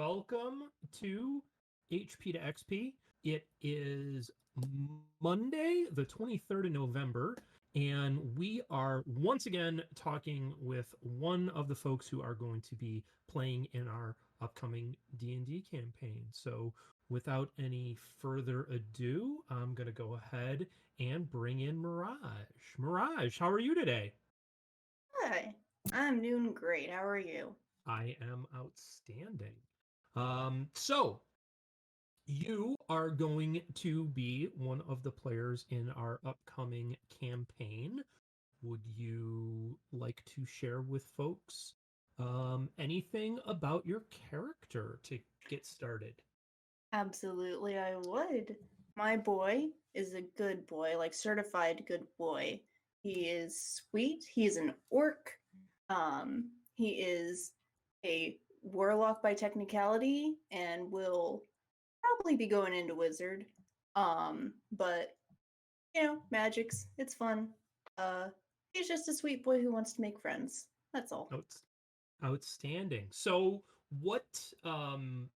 welcome to HP to XP. It is Monday, the 23rd of November, and we are once again talking with one of the folks who are going to be playing in our upcoming D&D campaign. So without any further ado, I'm going to go ahead and bring in Mirage. Mirage, how are you today? Hi, I'm doing great. How are you? I am outstanding. So you are going to be one of the players in our upcoming campaign. Would you like to share with folks anything about your character to get started? Absolutely, I would. My boy is a good boy, like certified good boy. He is sweet. He's an orc. He is a warlock by technicality and will probably be going into wizard. But magic's it's fun. Uh, he's just a sweet boy who wants to make friends. That's all. Outstanding. So what um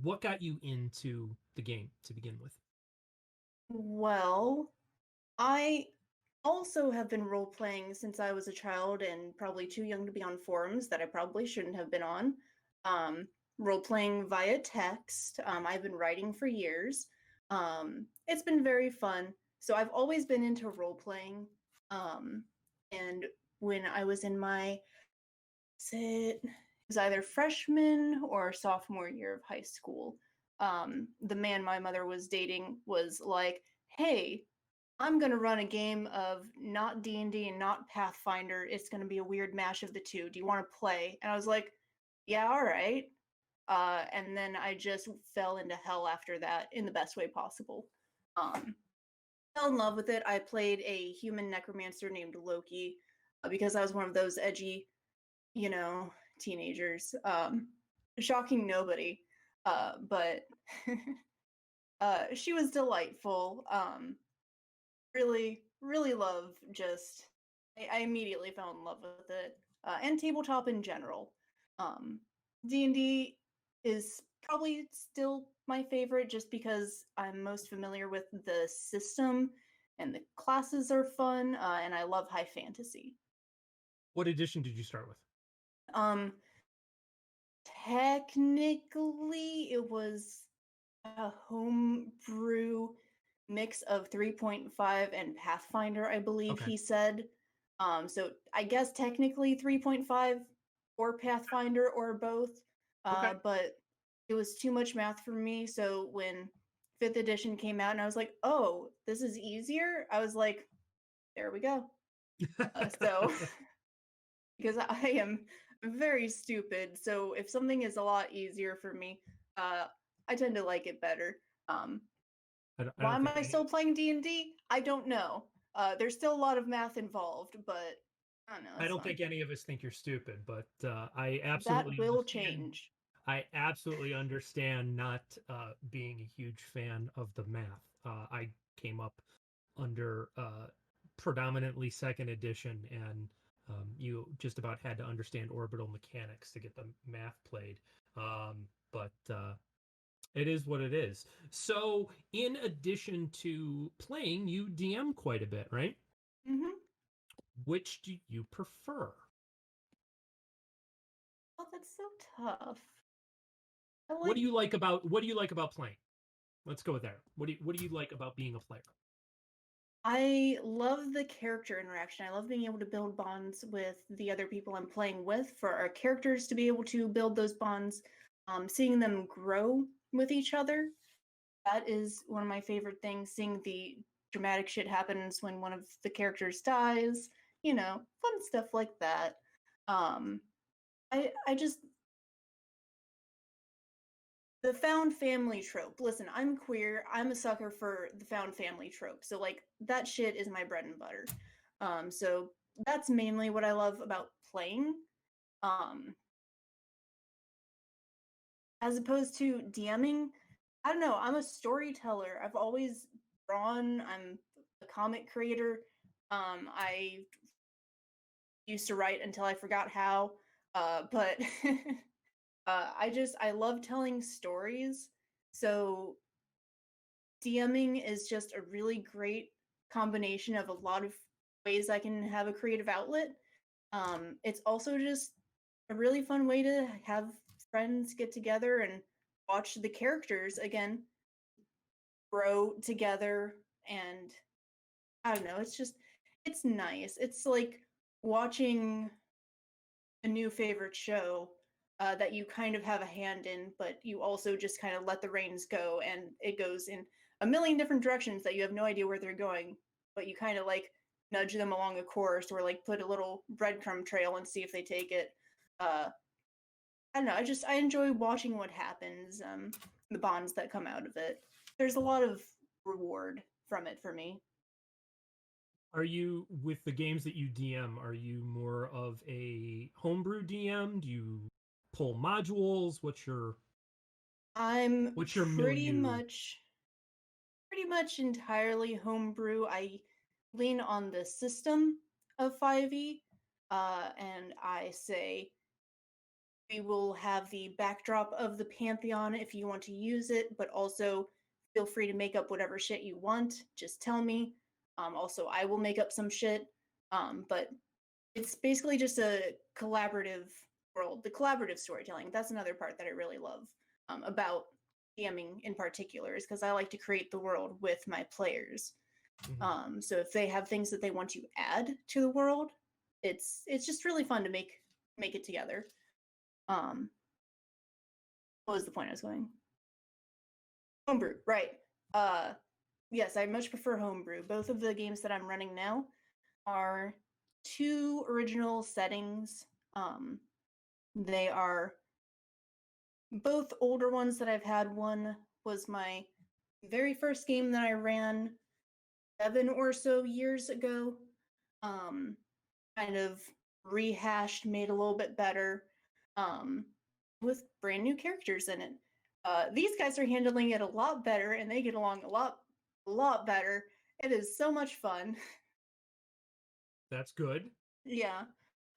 what got you into the game to begin with? Well, I also have been role playing since I was a child and probably too young to be on forums that I probably shouldn't have been on. Um, Role playing via text. I've been writing for years. It's been very fun. So I've always been into role playing. And when I was in my, it was either freshman or sophomore year of high school, the man my mother was dating was like, "Hey, I'm gonna run a game of not D&D and not Pathfinder. It's gonna be a weird mash of the two. Do you want to play?" And I was like, "Yeah, all right." And then I just fell into hell after that in the best way possible. Um, Fell in love with it. I played a human necromancer named Loki because I was one of those edgy, teenagers. Shocking nobody, but she was delightful. Really, really love just. I immediately fell in love with it, and tabletop in general. D&D is probably still my favorite just because I'm most familiar with the system and the classes are fun, and I love high fantasy. What edition did you start with? Um, Technically, it was a homebrew mix of 3.5 and Pathfinder, I believe Okay. he said. So I guess technically 3.5 or Pathfinder or both. Okay. But it was too much math for me. So when 5th edition came out and I was like, oh, this is easier, I was like, there we go. So because I am very stupid. So if something is a lot easier for me, I tend to like it better. Um, I why don't am think I any. still playing D&D? I don't know. There's still a lot of math involved, but I don't know. I It's don't fun. think any of us think you're stupid, but I That absolutely will understand. change. I absolutely understand not being a huge fan of the math. I came up under predominantly second edition, and you just about had to understand orbital mechanics to get the math played. But it is what it is. So, in addition to playing, you DM quite a bit, right? Mm-hmm. Which do you prefer? Oh, that's so tough. I What like. do you like about playing? Let's go with there. What do you like about being a player? I love the character interaction. I love being able to build bonds with the other people I'm playing with. For our characters to be able to build those bonds, seeing them grow with each other. That is one of my favorite things. Seeing the dramatic shit happens when one of the characters dies. Fun stuff like that. Um, I just the found family trope. Listen, I'm queer. I'm a sucker for the found family trope. So like that shit is my bread and butter. So that's mainly what I love about playing. Um, as opposed to DMing, I don't know. I'm a storyteller. I've always drawn. I'm a comic creator. I used to write until I forgot how. But I love telling stories. So DMing is just a really great combination of a lot of ways I can have a creative outlet. It's also just a really fun way to have friends get together and watch the characters again grow together. And I don't know, it's nice. It's like watching a new favorite show that you kind of have a hand in, but you also just kind of let the reins go, and it goes in a million different directions that you have no idea where they're going, but you kind of like nudge them along a course or like put a little breadcrumb trail and see if they take it. I don't know. I enjoy watching what happens, the bonds that come out of it. There's a lot of reward from it for me. Are you, with the games that you DM, are you more of a homebrew DM? Do you pull modules? I'm What's your pretty milieu? much entirely homebrew. I lean on the system of 5e, and I say we will have the backdrop of the Pantheon if you want to use it, but also feel free to make up whatever shit you want. Just tell me. Also, I will make up some shit. But it's basically just a collaborative world. The collaborative storytelling, that's another part that I really love about DMing in particular, is because I like to create the world with my players. So if they have things that they want to add to the world, it's just really fun to make it together. What was the point I was going? Homebrew, right. Yes, I much prefer homebrew. Both of the games that I'm running now are 2 original settings. They are both older ones that I've had. One was my very first game that I ran 7 or so years ago. Kind of rehashed, made a little bit better, with brand new characters in it. These guys are handling it a lot better, and they get along a lot better. It is so much fun. That's good. Yeah.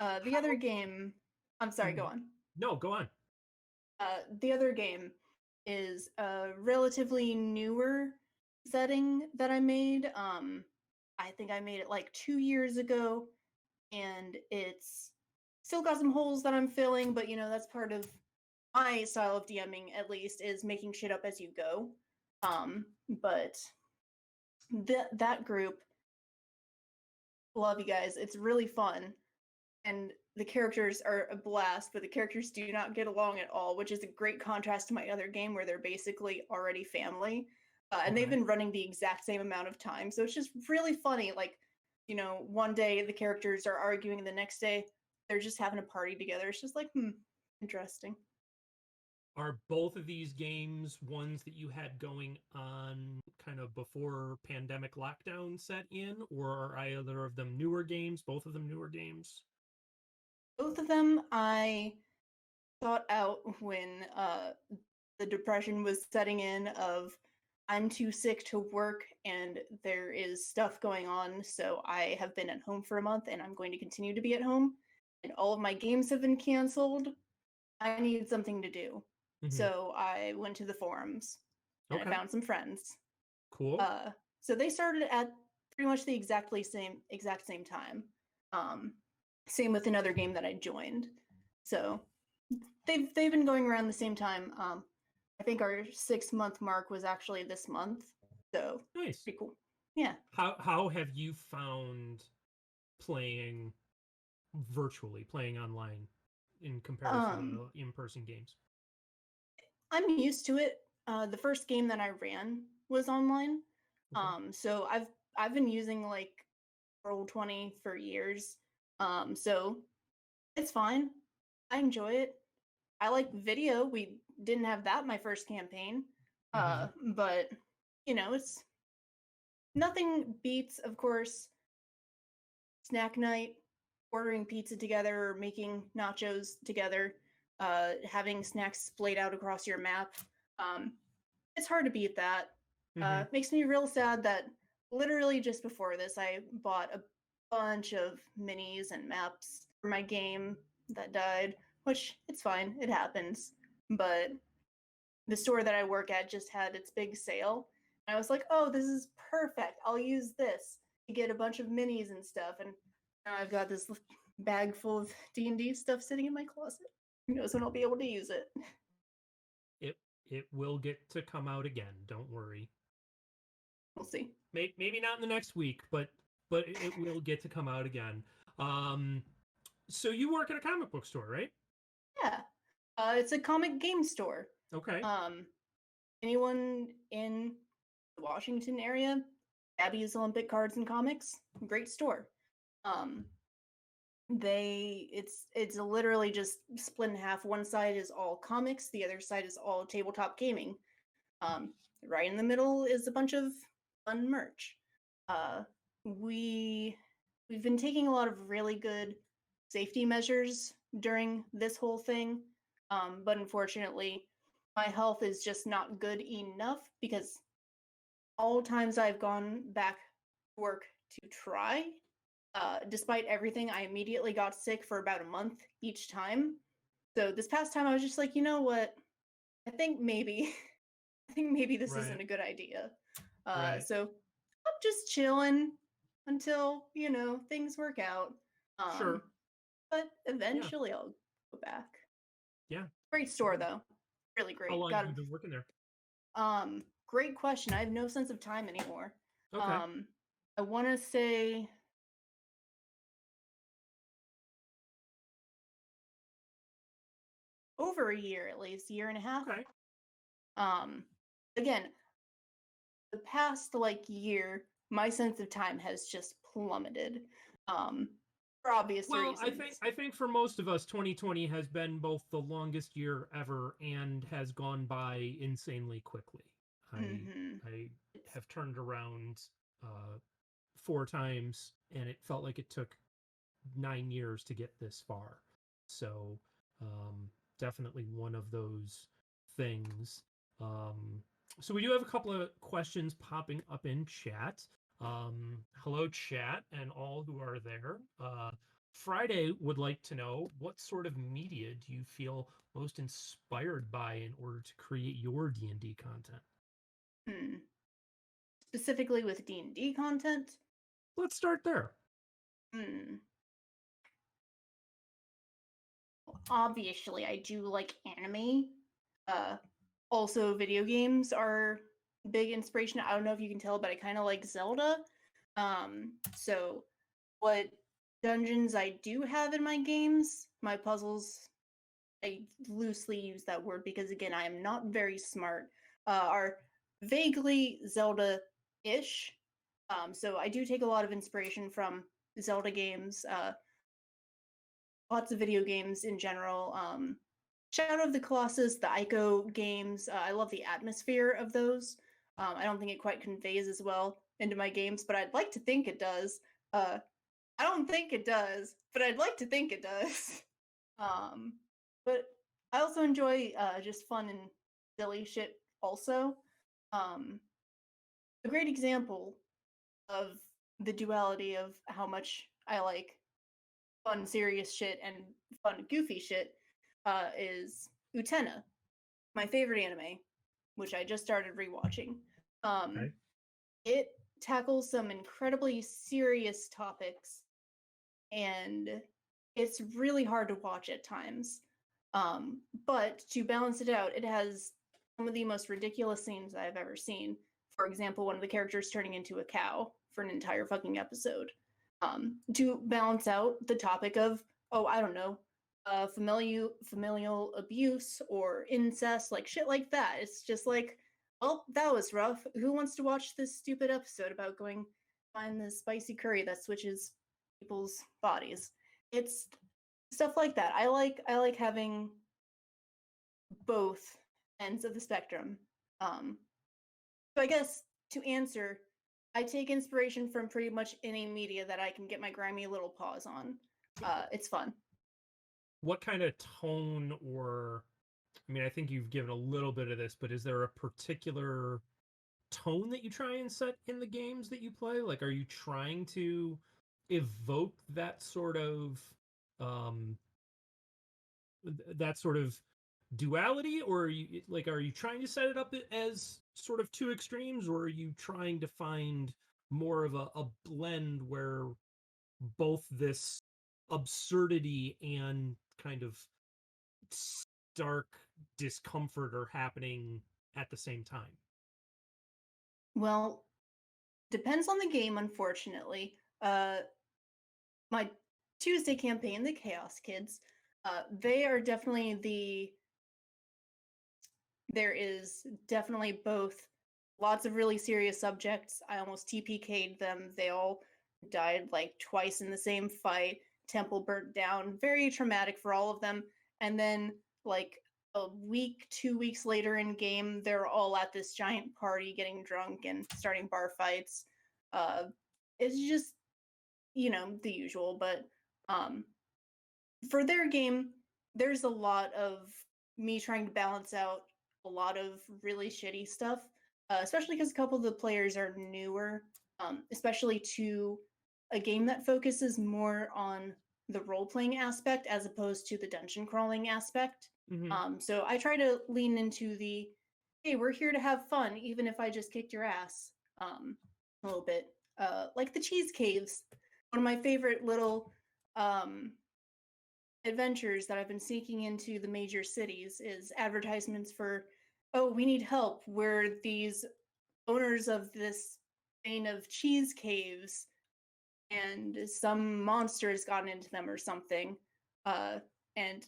The other game, I'm sorry, go on. No, go on. The other game is a relatively newer setting that I made. I think I made it like 2 years ago, and it's still got some holes that I'm filling, but that's part of my style of DMing, at least, is making shit up as you go. But that group, love you guys. It's really fun. And the characters are a blast, but the characters do not get along at all, which is a great contrast to my other game where they're basically already family. And they've been running the exact same amount of time. So it's just really funny. Like, one day the characters are arguing, and the next day they're just having a party together. It's just like, interesting. Are both of these games ones that you had going on kind of before pandemic lockdown set in, or are either of them newer games, both of them newer games? Both of them I thought out when the depression was setting in of I'm too sick to work and there is stuff going on, so I have been at home for a month and I'm going to continue to be at home, and all of my games have been canceled. I need something to do. So I went to the forums and I found some friends. Cool. So they started at pretty much the exact same time. Same with another game that I joined. So they've been going around the same time. I think our 6-month mark was actually this month. So nice. Pretty cool. Yeah. How have you found playing virtually, playing online in comparison to in-person games? I'm used to it. The first game that I ran was online. So I've been using like Roll20 for years. So it's fine. I enjoy it. I like video. We didn't have that my first campaign. But it's nothing beats, of course, snack night, ordering pizza together, or making nachos together, having snacks splayed out across your map. It's hard to beat that. Makes me real sad that literally just before this, I bought a bunch of minis and maps for my game that died, which it's fine, it happens. But the store that I work at just had its big sale. And I was like, oh, this is perfect. I'll use this to get a bunch of minis and stuff. And now I've got this bag full of D&D stuff sitting in my closet. Who knows when I'll be able to use it. It will get to come out again. Don't worry. We'll see. Maybe not in the next week, but it will get to come out again. So you work at a comic book store, right? Yeah. It's a comic game store. Okay. Anyone in the Washington area, Abby's Olympic Cards and Comics, great store. It's literally just split in half. One side is all comics, the other side is all tabletop gaming. Right in the middle is a bunch of fun merch. We've been taking a lot of really good safety measures during this whole thing, but unfortunately, my health is just not good enough because all times I've gone back to work to try, despite everything, I immediately got sick for about a month each time. So this past time I was just like, you know what? I think maybe this isn't a good idea. So I'm just chilling until, things work out. Sure. But eventually I'll go back. Yeah. Great store though. Really great. How long have you been working there? Great question. I have no sense of time anymore. Okay. I want to say over a year, at least, year and a half. Okay. Again, the past year, my sense of time has just plummeted. For obvious reasons. I think for most of us, 2020 has been both the longest year ever and has gone by insanely quickly. I have turned around 4 times, and it felt like it took 9 years to get this far. So definitely one of those things. So we do have a couple of questions popping up in chat. Hello, chat, and all who are there. Friday would like to know, what sort of media do you feel most inspired by in order to create your D&D content? Specifically with D&D content? Let's start there. Obviously, I do like anime. Also, video games are big inspiration. I don't know if you can tell, but I kind of like Zelda. So what dungeons I do have in my games, my puzzles, I loosely use that word because, again, I am not very smart, are vaguely Zelda-ish. So I do take a lot of inspiration from Zelda games, lots of video games in general. Shadow of the Colossus, the Ico games, I love the atmosphere of those. I don't think it quite conveys as well into my games, but I'd like to think it does. I don't think it does, but I'd like to think it does. But I also enjoy just fun and silly shit also. A great example of the duality of how much I like fun, serious shit and fun, goofy shit is Utena, my favorite anime, which I just started rewatching. Okay. It tackles some incredibly serious topics, and it's really hard to watch at times. But to balance it out, it has some of the most ridiculous scenes I've ever seen. For example, one of the characters turning into a cow for an entire fucking episode. To balance out the topic of, I don't know, familial abuse or incest, shit like that. It's just like, well, that was rough. Who wants to watch this stupid episode about going find this spicy curry that switches people's bodies? It's stuff like that. I like having both ends of the spectrum. So I guess to answer, I take inspiration from pretty much any media that I can get my grimy little paws on. It's fun. What kind of tone I think you've given a little bit of this, but is there a particular tone that you try and set in the games that you play? Are you trying to evoke that sort of um that sort of duality, or are you trying to set it up as sort of two extremes, or are you trying to find more of a blend where both this absurdity and kind of stark discomfort are happening at the same time? Well, depends on the game, unfortunately. My Tuesday campaign, the Chaos Kids, they are definitely there is definitely both lots of really serious subjects. I almost TPK'd them. They all died like twice in the same fight. Temple burnt down. Very traumatic for all of them. And then like a week, 2 weeks later in game, they're all at this giant party getting drunk and starting bar fights. It's just, the usual, but for their game, there's a lot of me trying to balance out a lot of really shitty stuff, especially because a couple of the players are newer, especially to a game that focuses more on the role-playing aspect as opposed to the dungeon crawling aspect. So I try to lean into the, hey, we're here to have fun, even if I just kicked your ass, a little bit. Like the Cheese Caves, one of my favorite little adventures that I've been sneaking into the major cities is advertisements for, oh, we need help. We're these owners of this chain of cheese caves, and some monster has gotten into them or something. And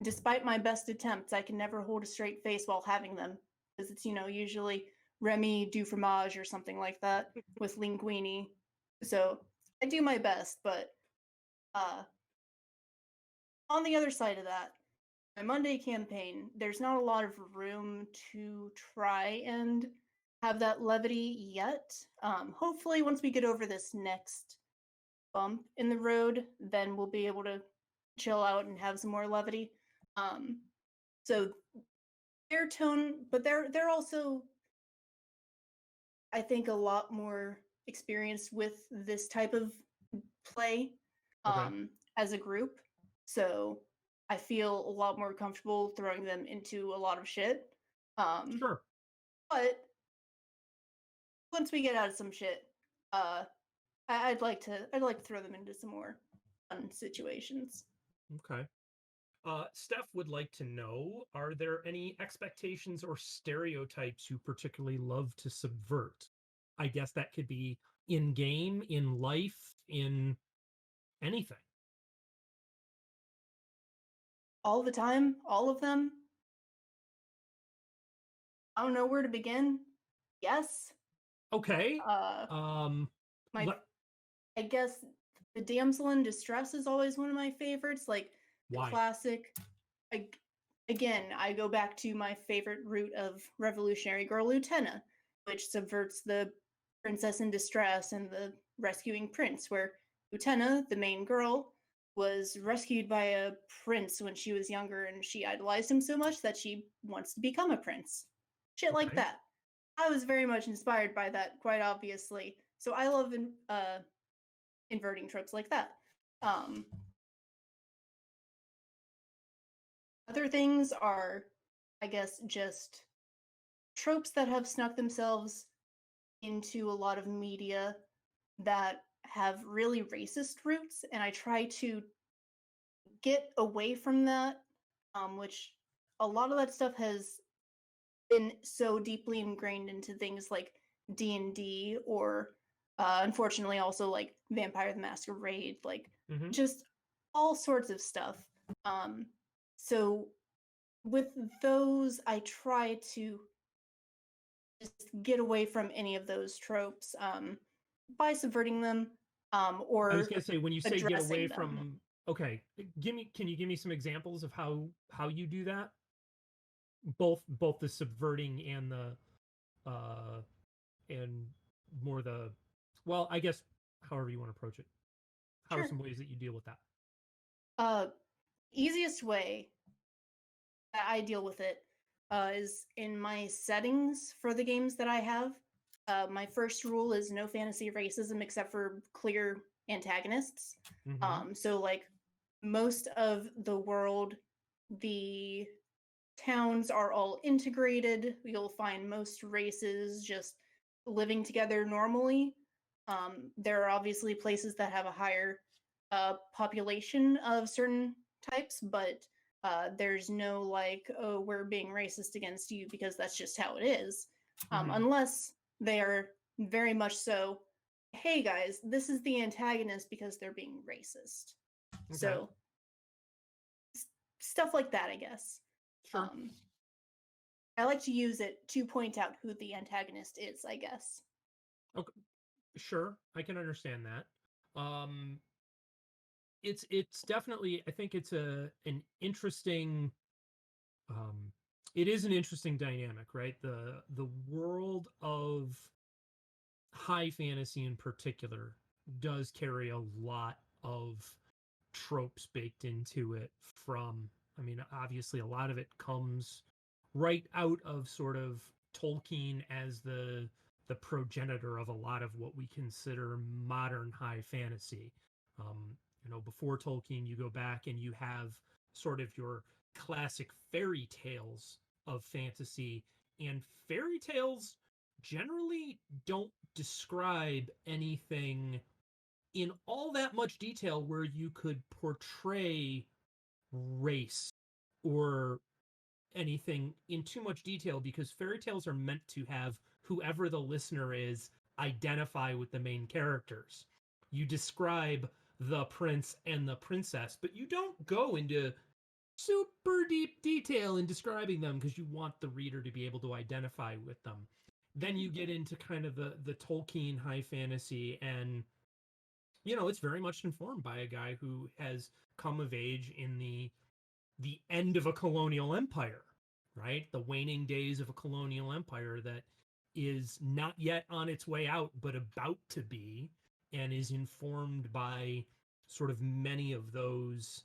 despite my best attempts, I can never hold a straight face while having them, because it's, usually Remy du fromage or something like that with linguine. So I do my best, but on the other side of that, my Monday campaign, there's not a lot of room to try and have that levity yet. Hopefully, once we get over this next bump in the road, then we'll be able to chill out and have some more levity. So their tone, but they're also, I think, a lot more experienced with this type of play as a group. So I feel a lot more comfortable throwing them into a lot of shit. Sure. But once we get out of some shit, I'd like to throw them into some more fun situations. Okay. Steph would like to know, are there any expectations or stereotypes you particularly love to subvert? I guess that could be in game, in life, in anything. All the time, all of them. I don't know where to begin. Yes. Okay. I guess the damsel in distress is always one of my favorites. Like the Why? classic. Again, I go back to my favorite route of Revolutionary Girl Utena, which subverts the princess in distress and the rescuing prince, where Utena, the main girl, was rescued by a prince when she was younger, and she idolized him so much that she wants to become a prince. Shit like that. I was very much inspired by that, quite obviously. So I love inverting tropes like that. Other things are, I guess, just tropes that have snuck themselves into a lot of media that have really racist roots, and I try to get away from that, which a lot of that stuff has been so deeply ingrained into things like D&D or unfortunately also like Vampire the Masquerade, like just all sorts of stuff. So with those, I try to just get away from any of those tropes by subverting them or I was going to say, when you say get away them. from, okay, can you give me some examples of how you do that? Both the subverting and the and more the, well, I guess however you want to approach it. How are some ways that you deal with that? Easiest way that I deal with it is in my settings for the games that I have. My first rule is no fantasy racism except for clear antagonists. So like most of the world, the towns are all integrated. You'll find most races just living together normally. There are obviously places that have a higher population of certain types, but there's no like, oh, we're being racist against you because that's just how it is. Unless they are very much so, hey guys, this is the antagonist because they're being racist. Okay. So stuff like that, I guess. Sure. I like to use it to point out who the antagonist is, I guess. Okay. Sure, I can understand that. It's definitely, I think it's an interesting it is an interesting dynamic, right? The world of high fantasy in particular does carry a lot of tropes baked into it from, I mean, obviously a lot of it comes right out of sort of Tolkien as the progenitor of a lot of what we consider modern high fantasy. Before Tolkien, you go back and you have sort of your classic fairy tales of fantasy, and fairy tales generally don't describe anything in all that much detail where you could portray race or anything in too much detail, because fairy tales are meant to have whoever the listener is identify with the main characters. You describe the prince and the princess, but you don't go into super deep detail in describing them because you want the reader to be able to identify with them. Then you get into kind of the Tolkien high fantasy, and it's very much informed by a guy who has come of age in the end of a colonial empire, right? The waning days of a colonial empire that is not yet on its way out, but about to be, and is informed by sort of many of those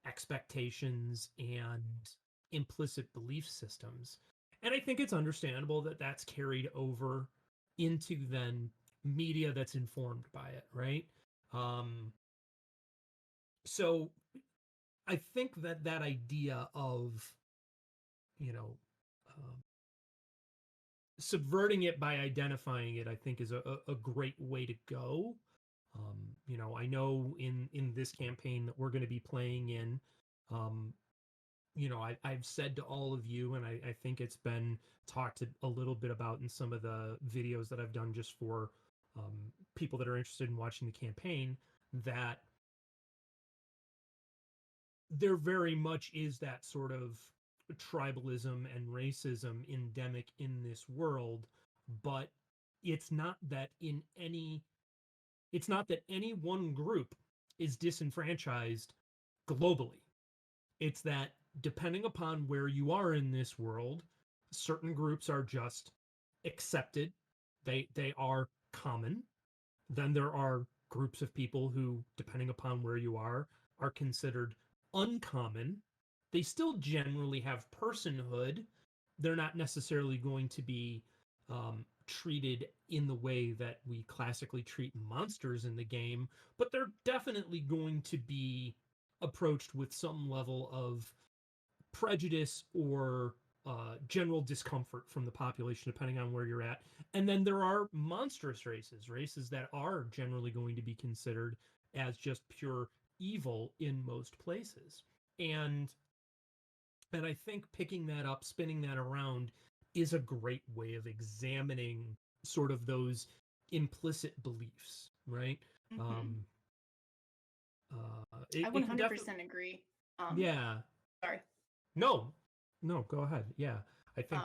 expectations and implicit belief systems. And I think it's understandable that that's carried over into then media that's informed by it, right? So I think that idea of, you know, um, subverting it by identifying it, I think is a great way to go. I know in this campaign that we're going to be playing in, um, I've said to all of you, and I think it's been talked a little bit about in some of the videos that I've done just for people that are interested in watching the campaign, that there very much is that sort of tribalism and racism endemic in this world, but it's not that any one group is disenfranchised globally. It's that depending upon where you are in this world, certain groups are just accepted. They are common. Then there are groups of people who, depending upon where you are considered uncommon. They still generally have personhood. They're not necessarily going to be treated in the way that we classically treat monsters in the game, but they're definitely going to be approached with some level of prejudice or general discomfort from the population, depending on where you're at. And then there are monstrous races that are generally going to be considered as just pure evil in most places. And I think picking that up, spinning that around, is a great way of examining sort of those implicit beliefs, right? I 100% agree. Yeah. Sorry. No, go ahead. Yeah. I think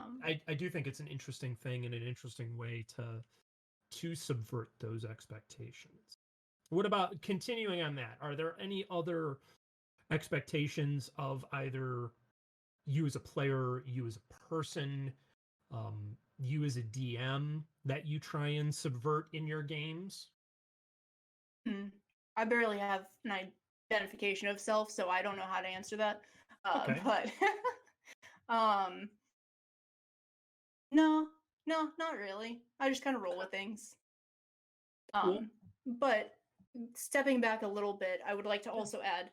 I do think it's an interesting thing and an interesting way to subvert those expectations. What about continuing on that? Are there any other expectations of either you as a player, you as a person, you as a DM that you try and subvert in your games? I barely have an identification of self, so I don't know how to answer that. Okay. But no, not really. I just kind of roll with things. Cool. But stepping back a little bit, I would like to also add,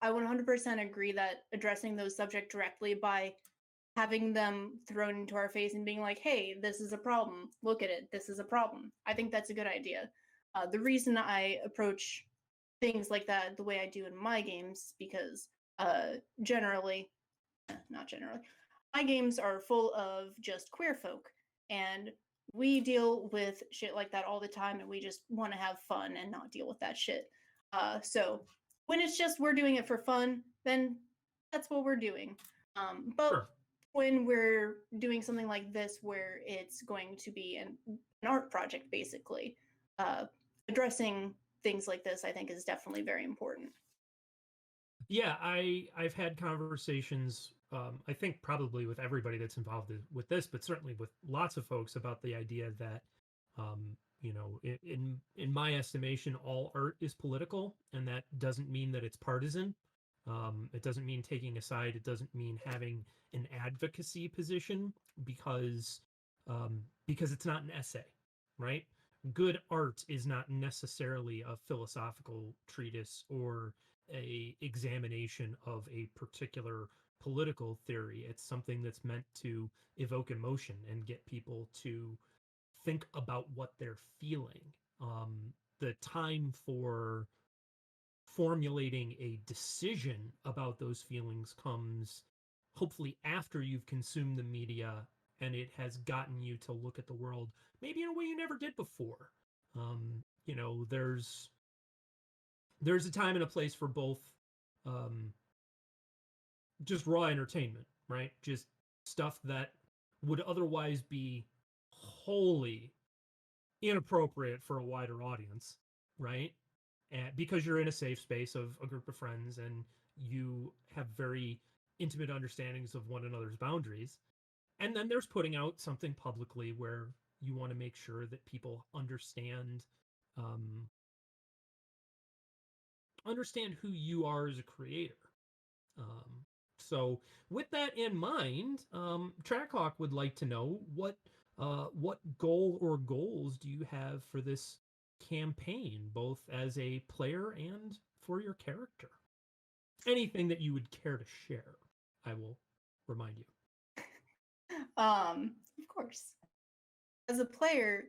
I 100% agree that addressing those subjects directly by having them thrown into our face and being like, hey, this is a problem. Look at it. This is a problem. I think that's a good idea. The reason I approach things like that the way I do in my games, because generally, not generally, my games are full of just queer folk. And we deal with shit like that all the time, and we just want to have fun and not deal with that shit. So when it's just we're doing it for fun, then that's what we're doing. But Sure. when we're doing something like this, where it's going to be an art project, basically, addressing things like this, I think, is definitely very important. Yeah, I've had conversations. I think probably with everybody that's involved with this, but certainly with lots of folks about the idea that, you know, in my estimation, all art is political, and that doesn't mean that it's partisan. It doesn't mean taking a side. It doesn't mean having an advocacy position because it's not an essay, right? Good art is not necessarily a philosophical treatise or a examination of a particular political theory. It's something that's meant to evoke emotion and get people to think about what they're feeling. The time for formulating a decision about those feelings comes hopefully after you've consumed the media and it has gotten you to look at the world maybe in a way you never did before. You know, there's a time and a place for both, um, just raw entertainment, right? Just stuff that would otherwise be wholly inappropriate for a wider audience, right? And because you're in a safe space of a group of friends and you have very intimate understandings of one another's boundaries. And then there's putting out something publicly where you want to make sure that people um, understand who you are as a creator. Um, so, with that in mind, Trackhawk would like to know what goal or goals do you have for this campaign, both as a player and for your character? Anything that you would care to share, I will remind you. Of course. As a player,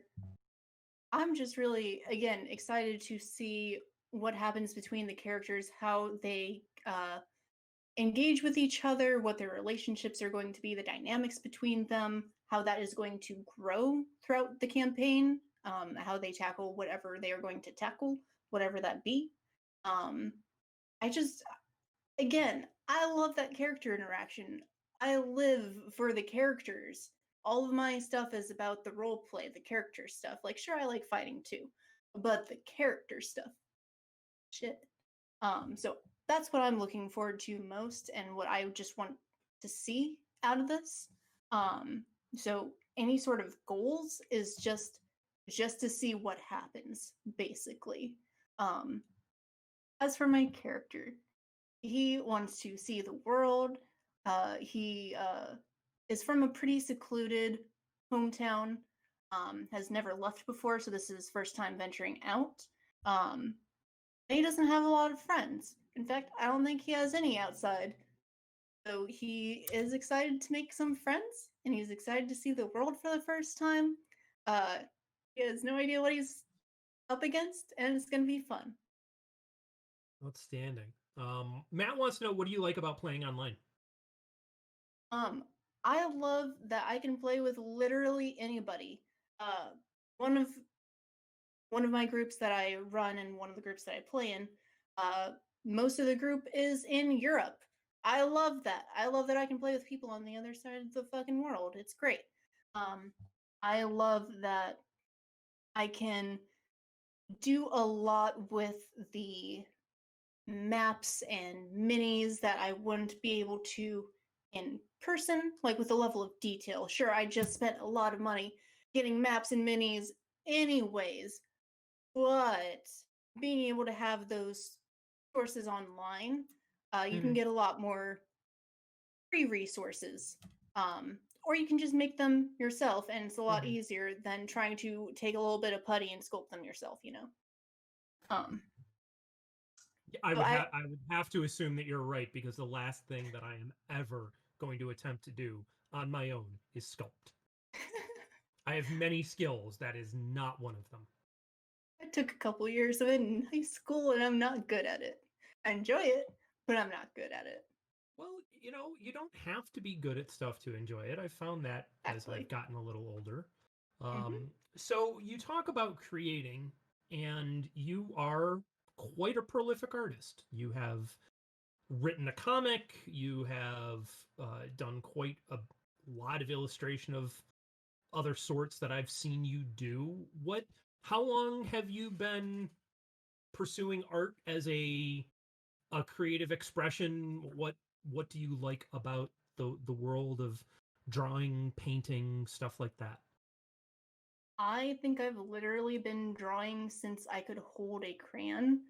I'm just really, again, excited to see what happens between the characters, how they engage with each other, what their relationships are going to be, the dynamics between them, how that is going to grow throughout the campaign, how they tackle whatever they are going to tackle, whatever that be. I just, again, I love that character interaction. I live for the characters. All of my stuff is about the role play, the character stuff. Like, sure, I like fighting too, but the character stuff, shit. So that's what I'm looking forward to most, and what I just want to see out of this. So any sort of goals is just to see what happens, basically. As for my character, he wants to see the world. He is from a pretty secluded hometown, has never left before, so this is his first time venturing out. And he doesn't have a lot of friends. In fact, I don't think he has any outside. So he is excited to make some friends, and he's excited to see the world for the first time. He has no idea what he's up against, and it's going to be fun. Outstanding. Matt wants to know, what do you like about playing online? I love that I can play with literally anybody. One of my groups that I run and one of the groups that I play in, most of the group is in Europe. I love that. I love that I can play with people on the other side of the fucking world. It's great. I love that I can do a lot with the maps and minis that I wouldn't be able to in person, like with the level of detail. Sure, I just spent a lot of money getting maps and minis anyways, but being able to have those sources online, you can get a lot more free resources. Or you can just make them yourself, and it's a lot easier than trying to take a little bit of putty and sculpt them yourself, you know? So I I would have to assume that you're right, because the last thing that I am ever going to attempt to do on my own is sculpt. I have many skills. That is not one of them. I took a couple years of it in high school, and I'm not good at it. I enjoy it, but I'm not good at it. Well, you don't have to be good at stuff to enjoy it. I've found that as I've Exactly. gotten a little older. Hmm. So you talk about creating, and you are quite a prolific artist. You have written a comic. You have done quite a lot of illustration of other sorts that I've seen you do. How long have you been pursuing art as a creative expression? What do you like about the world of drawing, painting, stuff like that? I think I've literally been drawing since I could hold a crayon.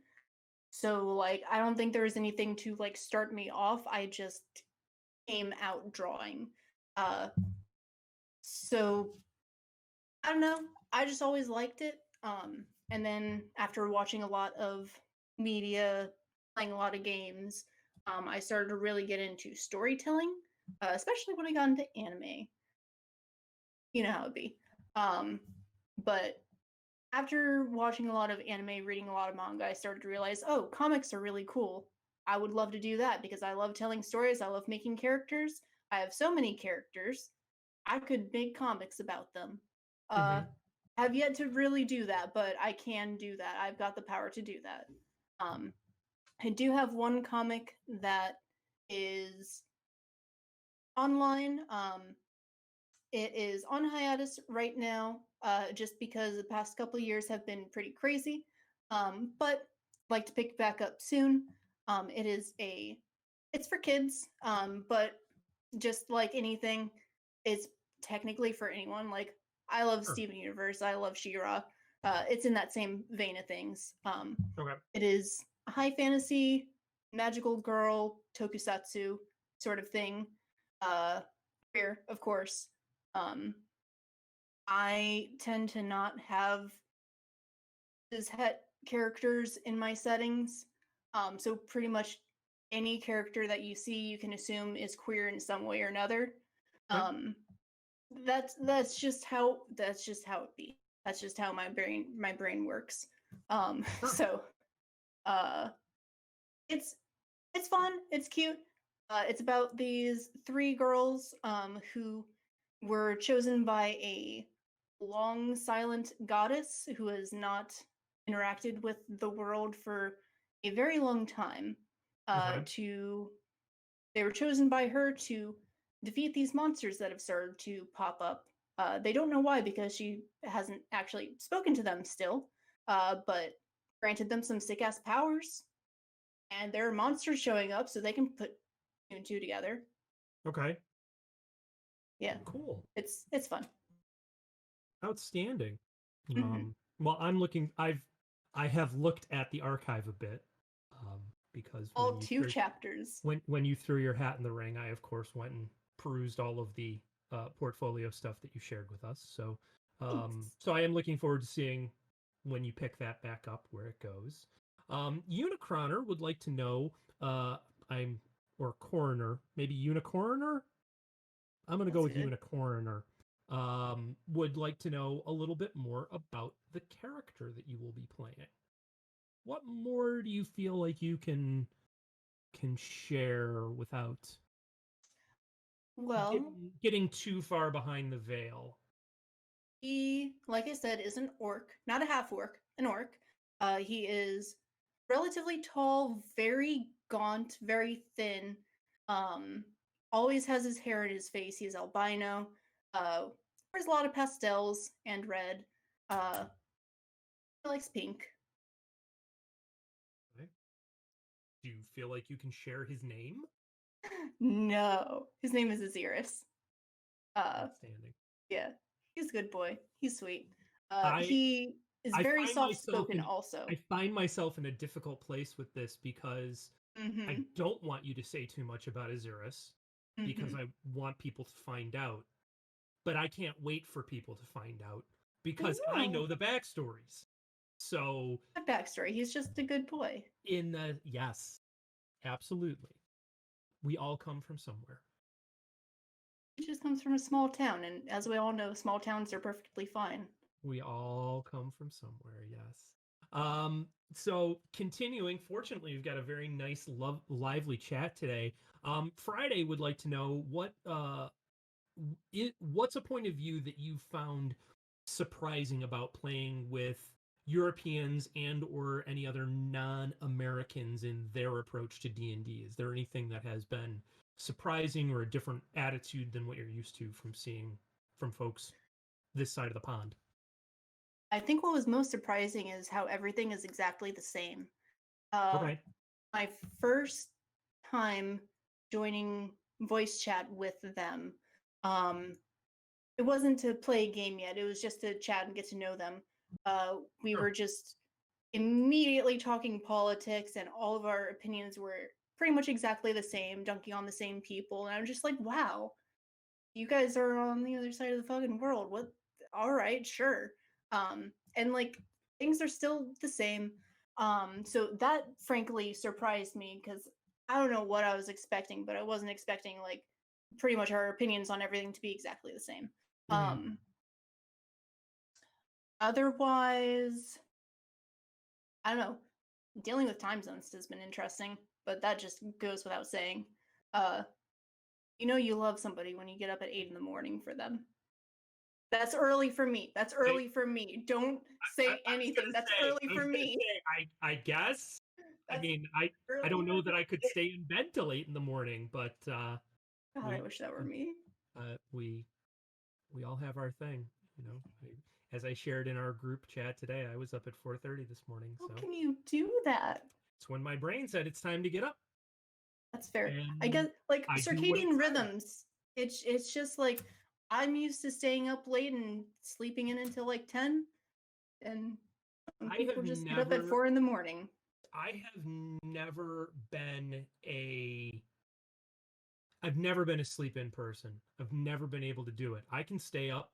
So like I don't think there was anything to like start me off. I just came out drawing. Uh so I don't know. I just always liked it. And then after watching a lot of media, playing a lot of games, I started to really get into storytelling, especially when I got into anime. You know how it'd be. Um, but after watching a lot of anime, reading a lot of manga, I started to realize, oh, comics are really cool. I would love to do that because I love telling stories. I love making characters. I have so many characters. I could make comics about them. Uh, Mm-hmm. have yet to really do that, but I can do that. I've got the power to do that. Um, I do have one comic that is online. It is on hiatus right now, just because the past couple years have been pretty crazy. But like to pick back up soon. It is it's for kids, but just like anything, it's technically for anyone. Like I love Sure. Steven Universe, I love She-Ra. It's in that same vein of things. Okay. It is a high fantasy, magical girl, tokusatsu sort of thing. Uh, queer, of course. Um, I tend to not have het characters in my settings. So pretty much any character that you see, you can assume is queer in some way or another. Okay. Um, that's just how it be. That's just how my brain works. Sure. So uh, it's it's fun. It's cute. It's about these three girls who were chosen by a long silent goddess who has not interacted with the world for a very long time. Okay. To They were chosen by her to defeat these monsters that have started to pop up. They don't know why because she hasn't actually spoken to them still, but granted them some sick ass powers, and there are monsters showing up, so they can put two and two together. Okay. Yeah, Cool. it's fun. Outstanding. Hmm. Well, I have looked at the archive a bit, because All two chapters. when you threw your hat in the ring, I of course went and perused all of the portfolio stuff that you shared with us. So Thanks. so I am looking forward to seeing when you pick that back up where it goes. Unicroner would like to know, I'm or coroner, maybe Unicoroner. I'm going to go That's with good. Unicoroner. Would like to know a little bit more about the character that you will be playing. What more do you feel like you can share without Well, getting too far behind the veil? he, like I said, is an orc, not a half orc, an orc. He is relatively tall, very gaunt, very thin. Um, Always has his hair in his face. He's albino. Uh, Wears a lot of pastels and red. Uh, he likes pink. Okay. Do you feel like you can share his name? No, his name is Ahzyris. Uh, Outstanding. yeah, he's a good boy. He's sweet. I He is I very find soft myself spoken, in also. I find myself in a difficult place with this because I Mm-hmm. don't want you to say too much about Azurus because Mm-hmm. I want people to find out, but I can't wait for people to find out I because I know. know the backstories. So backstory, he's just a good boy. Yes, absolutely. We all come from somewhere. He just comes from a small town, and as we all know, small towns are perfectly fine. We all come from somewhere, yes. So continuing, fortunately, we've got a very nice, lively chat today. Friday would like to know what's a point of view that you found surprising about playing with Europeans and or any other non-Americans in their approach to D&D? Is there anything that has been surprising or a different attitude than what you're used to from seeing from folks this side of the pond? I think what was most surprising is how everything is exactly the same. Okay. My first time joining voice chat with them, it wasn't to play a game yet. It was just to chat and get to know them. We Sure. were just immediately talking politics, and all of our opinions were pretty much exactly the same, dunking on the same people. And I'm just like, wow, you guys are on the other side of the fucking world. What? All right, sure. And like things are still the same. So that frankly surprised me because I don't know what I was expecting, but I wasn't expecting like pretty much our opinions on everything to be exactly the same. Mhm. Otherwise, I don't know. Dealing with time zones has been interesting, but that just goes without saying. Uh, you love somebody when you get up at 8 in the morning for them. That's early for me. That's early for me. Don't say anything. That's early for me. I guess. I That's mean, I don't early know for that me. I could stay in bed till 8 in the morning, but God, I we wish that were me. we all have our thing, you know. As I shared in our group chat today, I was up at 4:30 this morning, How so can you do that? it's when my brain said it's time to get up, That's fair. I and guess like I do what it circadian says. rhythms. It's just like I'm used to staying up late and sleeping in until like 10, and some I people have just get up at never 4 in the morning. I have never been a I've never been a sleep in person. I've never been able to do it. I can stay up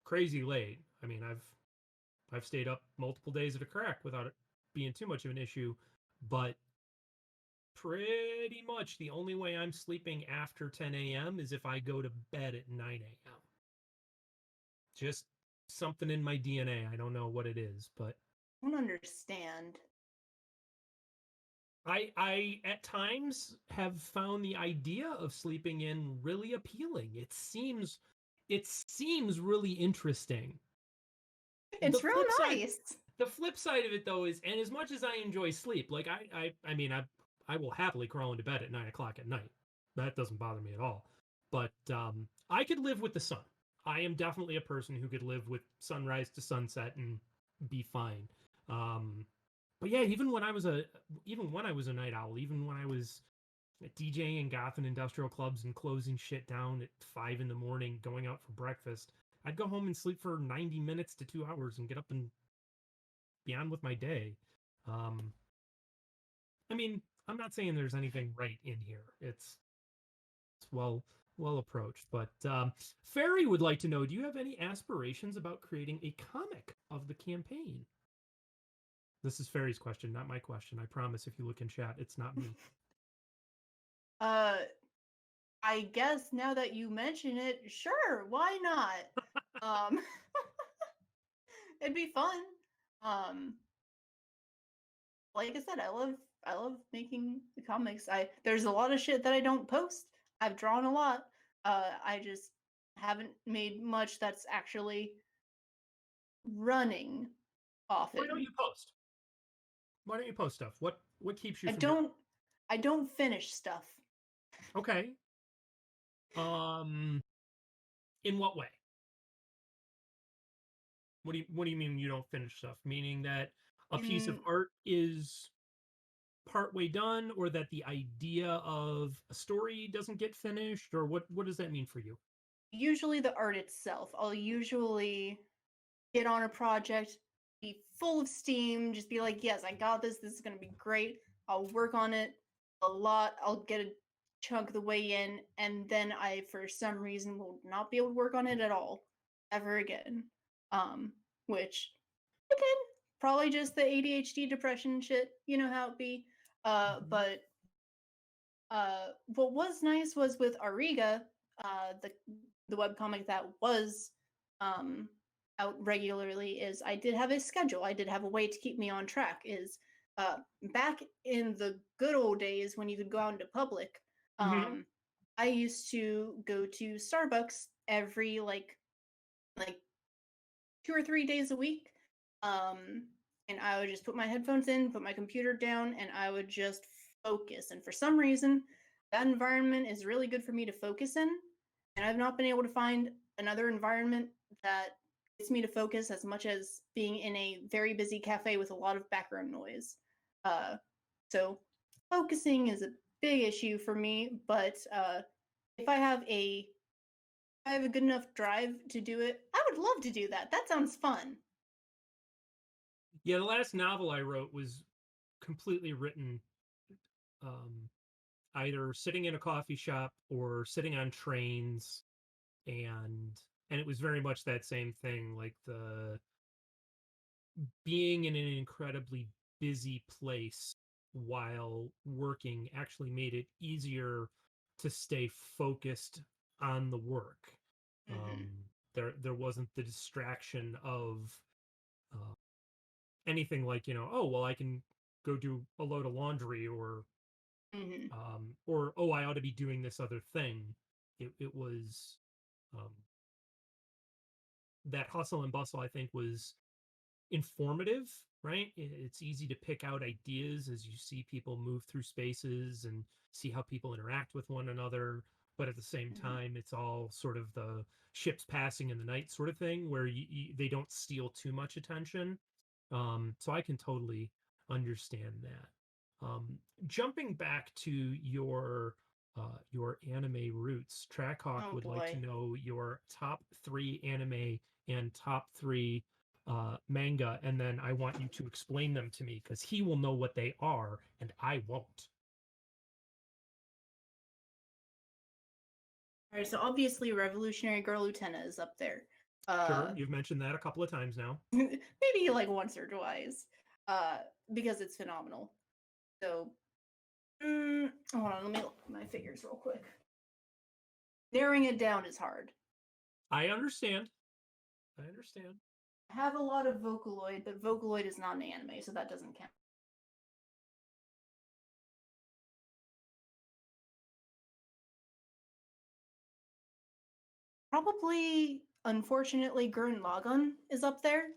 crazy late. I mean, I've stayed up multiple days at a crack without it being too much of an issue, but pretty much the only way I'm sleeping after 10 a.m. is if I go to bed at 9 a.m. Just something in my DNA. I don't know what it is, but I don't understand. I at times have found the idea of sleeping in really appealing. It seems really interesting. The It's real flip side nice. the flip side of it though is, and as much as I enjoy sleep, like I mean I will happily crawl into bed at 9 o'clock at night. That doesn't bother me at all. But I could live with the sun. I am definitely a person who could live with sunrise to sunset and be fine. But yeah, even when I was a night owl, even when I was DJing in goth and industrial clubs and closing shit down at 5 in the morning, going out for breakfast, I'd go home and sleep for 90 minutes to 2 hours and get up and be on with my day. Um, I mean, I'm not saying there's anything right in here. It's well approached, but Fairy would like to know: do you have any aspirations about creating a comic of the campaign? This is Fairy's question, not my question. I promise. If you look in chat, it's not me. Uh, I guess now that you mention it, sure, why not? Um, it'd be fun. Um, like I said, I love making the comics. There's a lot of shit that I don't post. I've drawn a lot. I just haven't made much that's actually running Why don't often. you post? Why don't you post stuff? What keeps you I from doing don't I don't finish stuff. it? Okay. Um, in what way? What do you mean you don't finish stuff? Meaning that a piece of In art is partway done, or that the idea of a story doesn't get finished, or what does that mean for you? usually the art itself, I'll usually get on a project, be full of steam, just be like, yes, I got this. This is going to be great. I'll work on it a lot. I'll get a chunk of the way in, and then I, for some reason, will not be able to work on it at all ever again. Which, again, probably just the ADHD, depression shit. You know how it be. But what was nice was with Ariga, the webcomic that was out regularly, is I did have a schedule. I did have a way to keep me on track. Is back in the good old days when you could go out into public, I used to go to Starbucks every like 2 or 3 days a week. And I would just put my headphones in, put my computer down, and I would just focus. And for some reason, that environment is really good for me to focus in. And I've not been able to find another environment that gets me to focus as much as being in a very busy cafe with a lot of background noise. So focusing is a big issue for me, but if I have a good enough drive to do it, I would love to do that. That sounds fun. Yeah, the last novel I wrote was completely written either sitting in a coffee shop or sitting on trains, and it was very much that same thing, like the being in an incredibly busy place while working actually made it easier to stay focused on the work. There wasn't the distraction of anything like, oh, well, I can go do a load of laundry, or oh, I ought to be doing this other thing. It was that hustle and bustle, I think, was informative, right? It's easy to pick out ideas as you see people move through spaces and see how people interact with one another. But at the same time, it's all sort of the ships passing in the night sort of thing, where they don't steal too much attention. So I can totally understand that. Jumping back to your anime roots, Trackhawk would like to know your top 3 anime and top 3 manga, and then I want you to explain them to me because he will know what they are and I won't. All right, so obviously Revolutionary Girl Utena is up there. Sure, you've mentioned that a couple of times now. Maybe like once or twice, because it's phenomenal. So, hold on, let me look at my figures real quick. Narrowing it down is hard. I understand. I have a lot of Vocaloid, but Vocaloid is not an anime, so that doesn't count. Probably, unfortunately, Gurren Lagann is up there.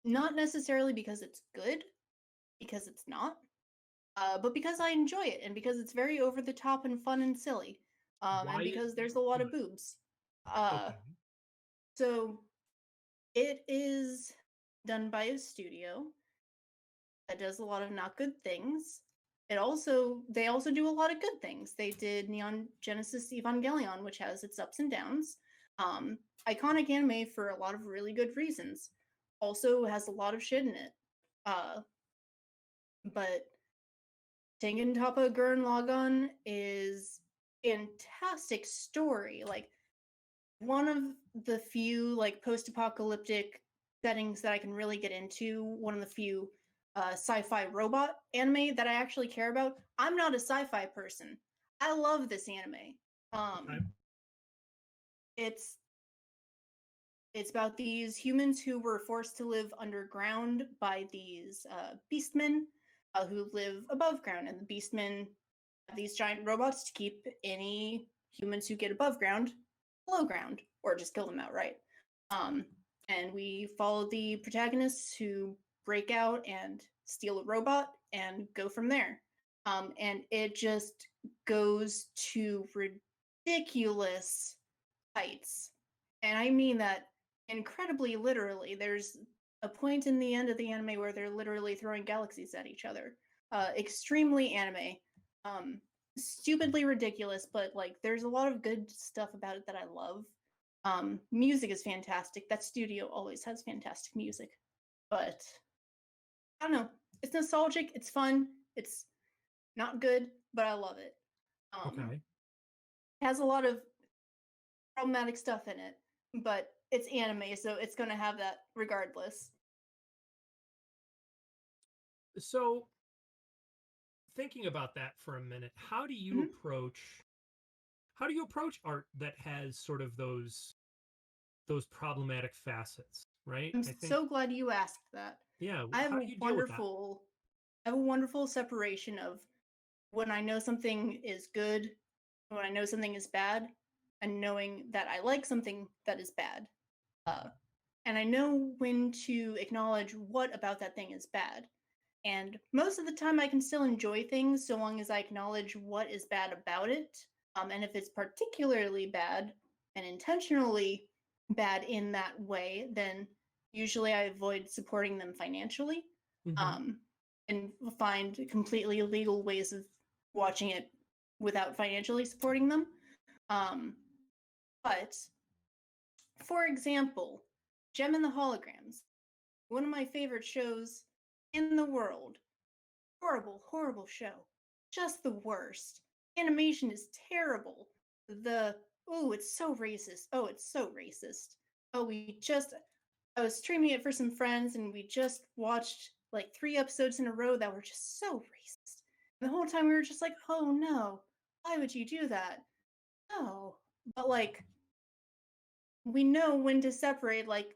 Not necessarily because it's good, because it's not, but because I enjoy it, and because it's very over the top and fun and silly, and because there's a lot of boobs. So it is done by a studio that does a lot of not good things. They also do a lot of good things. They did Neon Genesis Evangelion, which has its ups and downs. Iconic anime for a lot of really good reasons. Also has a lot of shit in it. But Tengen Toppa Gurren Lagann is fantastic story. Like, one of the few like post-apocalyptic settings that I can really get into. One of the few sci-fi robot anime that I actually care about. I'm not a sci-fi person. I love this anime. It's about these humans who were forced to live underground by these beastmen who live above ground, and the beastmen have these giant robots to keep any humans who get above ground below ground, or just kill them outright. And we follow the protagonists who break out and steal a robot and go from there. And it just goes to ridiculous heights. And I mean that incredibly literally. There's a point in the end of the anime where they're literally throwing galaxies at each other. Extremely anime. Stupidly ridiculous, but like there's a lot of good stuff about it that I love. Music is fantastic. That studio always has fantastic music. But I don't know. It's nostalgic, it's fun, it's not good, but I love it. Okay. It has a lot of problematic stuff in it, but it's anime, so it's going to have that regardless. So, thinking about that for a minute, how do you approach art that has sort of those problematic facets, right? I'm I think, so glad you asked that. yeah, I have how a do you deal with that? wonderful separation of when I know something is good, when I know something is bad, and knowing that I like something that is bad. And I know when to acknowledge what about that thing is bad. And most of the time, I can still enjoy things so long as I acknowledge what is bad about it. And if it's particularly bad and intentionally bad in that way, then usually I avoid supporting them financially, Mm-hmm. um, and find completely illegal ways of watching it without financially supporting them. Um, but for example, Gem and the Holograms, one of my favorite shows in the world. Horrible, horrible show. Just the worst. Animation is terrible. It's so racist. Oh, it's so racist. Oh, I was streaming it for some friends and we just watched like 3 episodes in a row that were just so racist. And the whole time we were just like, oh no, why would you do that? No. But like, we know when to separate. Like,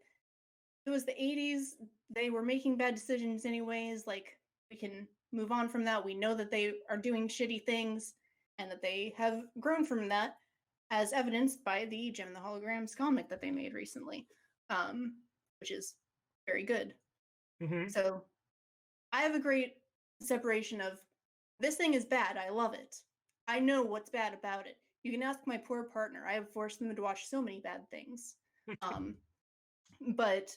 it was the 80s. They were making bad decisions anyways. Like, we can move on from that. We know that they are doing shitty things and that they have grown from that, as evidenced by the Gem and the Holograms comic that they made recently, which is very good. Mm-hmm. So I have a great separation of this thing is bad. I love it. I know what's bad about it. You can ask my poor partner. I have forced them to watch so many bad things. But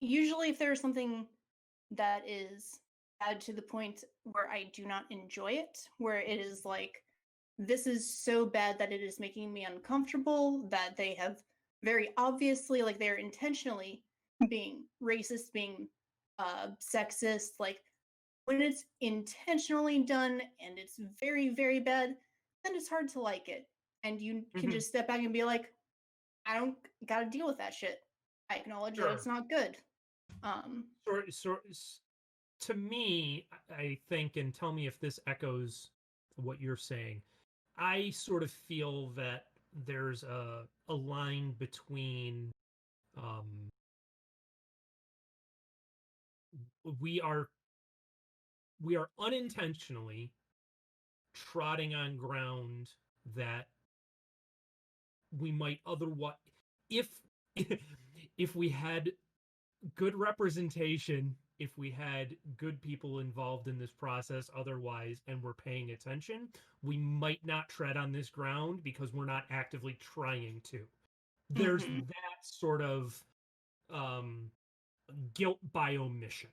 usually, if there's something that is bad to the point where I do not enjoy it, where it is like, this is so bad that it is making me uncomfortable, that they have very obviously, like, they're intentionally being racist, being sexist, like, when it's intentionally done and it's very, very bad, then it's hard to like it. And you can Mm-hmm. just step back and be like, I don't gotta deal with that shit. I acknowledge that it's Sure. not good. To me, I think, and tell me if this echoes what you're saying, I sort of feel that there's a line between um, we are unintentionally trotting on ground that we might otherwise, if if we had good representation, if we had good people involved in this process otherwise, and we're paying attention, we might not tread on this ground because we're not actively trying to. There's Mm-hmm. that sort of um, guilt by omission,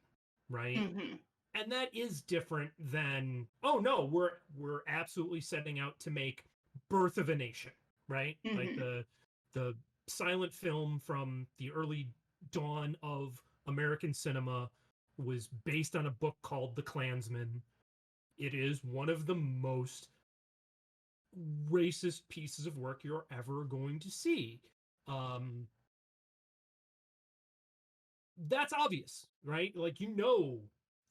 right? Mm-hmm. And that is different than, oh no, we're absolutely setting out to make Birth of a Nation, right? Like Mm-hmm. the silent film from the early dawn of American cinema was based on a book called The Klansman. It is one of the most racist pieces of work you're ever going to see. Um, that's obvious, right? Like, you know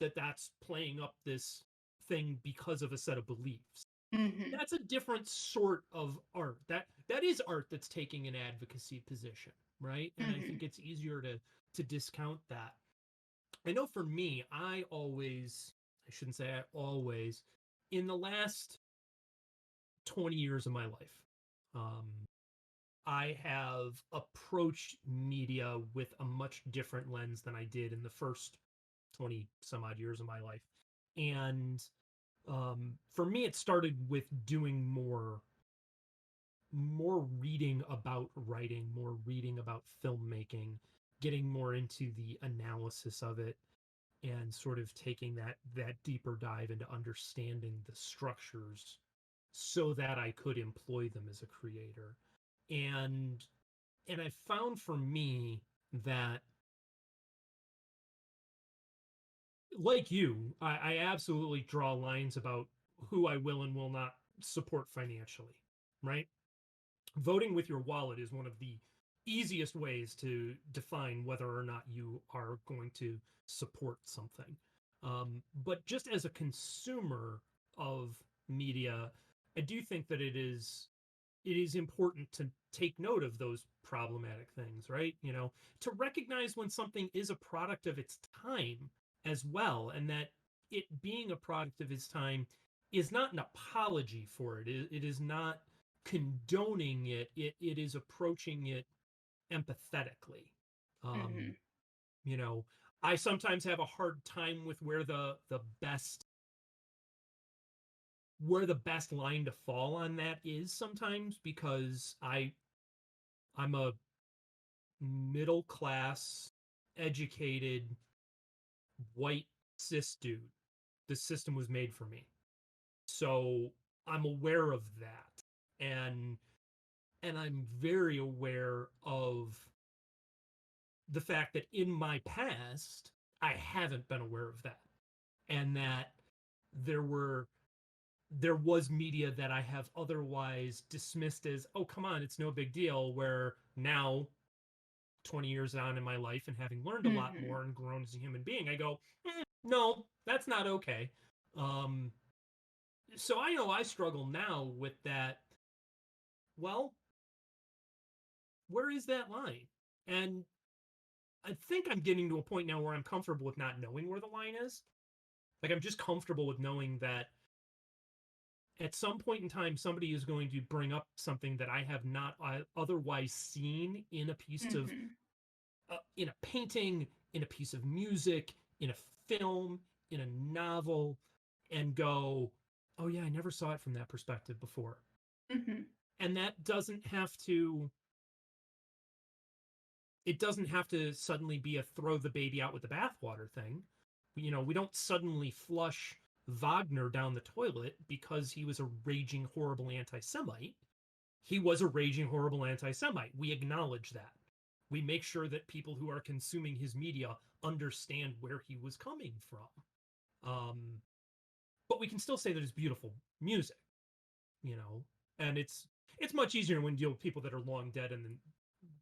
that that's playing up this thing because of a set of beliefs. Mm-hmm. That's a different sort of art. That is art that's taking an advocacy position, right? And I Mm-hmm. think it's easier to discount that. I know for me, I shouldn't say I always, in the last 20 years of my life, um, I have approached media with a much different lens than I did in the first 20 some odd years of my life. And for me, it started with doing more reading about writing, more reading about filmmaking, getting more into the analysis of it, and sort of taking that deeper dive into understanding the structures so that I could employ them as a creator. And I found for me that, like you, I absolutely draw lines about who I will and will not support financially, right? Voting with your wallet is one of the easiest ways to define whether or not you are going to support something. But just as a consumer of media, I do think that it is important to take note of those problematic things, right? You know, to recognize when something is a product of its time as well, and that it being a product of its time is not an apology for it. It is not condoning it. It is approaching it empathetically. Mm-hmm. You know, I sometimes have a hard time with where the best line to fall on that is sometimes, because I'm a middle class, educated, white cis dude. The system was made for me. So I'm aware of that. And I'm very aware of the fact that in my past I haven't been aware of that. And that there were there was media that I have otherwise dismissed as, oh, come on, it's no big deal. Where now, 20 years on in my life and having learned a lot Mm-hmm. more and grown as a human being, I go, no, that's not okay. Um, so I know I struggle now with that. Well, where is that line? And I think I'm getting to a point now where I'm comfortable with not knowing where the line is. Like, I'm just comfortable with knowing that at some point in time, somebody is going to bring up something that I have not otherwise seen in a piece of, Mm-hmm. in a painting, in a piece of music, in a film, in a novel, and go, oh yeah, I never saw it from that perspective before. Mm-hmm. And that doesn't have to, it doesn't have to suddenly be a throw the baby out with the bathwater thing. You know, we don't suddenly flush Wagner down the toilet because he was a raging, horrible anti Semite. He was a raging, horrible anti Semite. We acknowledge that. We make sure that people who are consuming his media understand where he was coming from. But we can still say that it's beautiful music, you know, and it's much easier when you deal with people that are long dead, and then,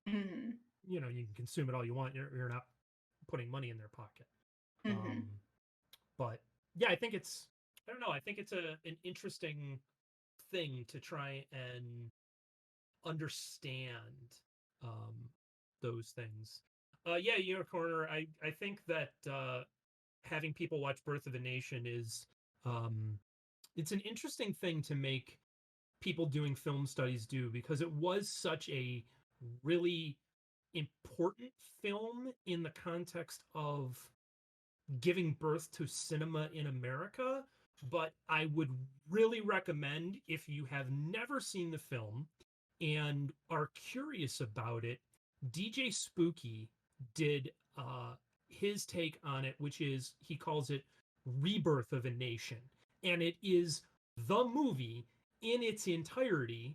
Mm-hmm. you know, you can consume it all you want. You're not putting money in their pocket. Mm-hmm. Um, but yeah, I think it's, I don't know, I think it's an interesting thing to try and understand um, those things. Yeah, Unicorner, I think that having people watch Birth of a Nation is, um, it's an interesting thing to make people doing film studies do, because it was such a really important film in the context of giving birth to cinema in America. But I would really recommend, if you have never seen the film and are curious about it, DJ Spooky did his take on it, which is, he calls it Rebirth of a Nation. And it is the movie in its entirety,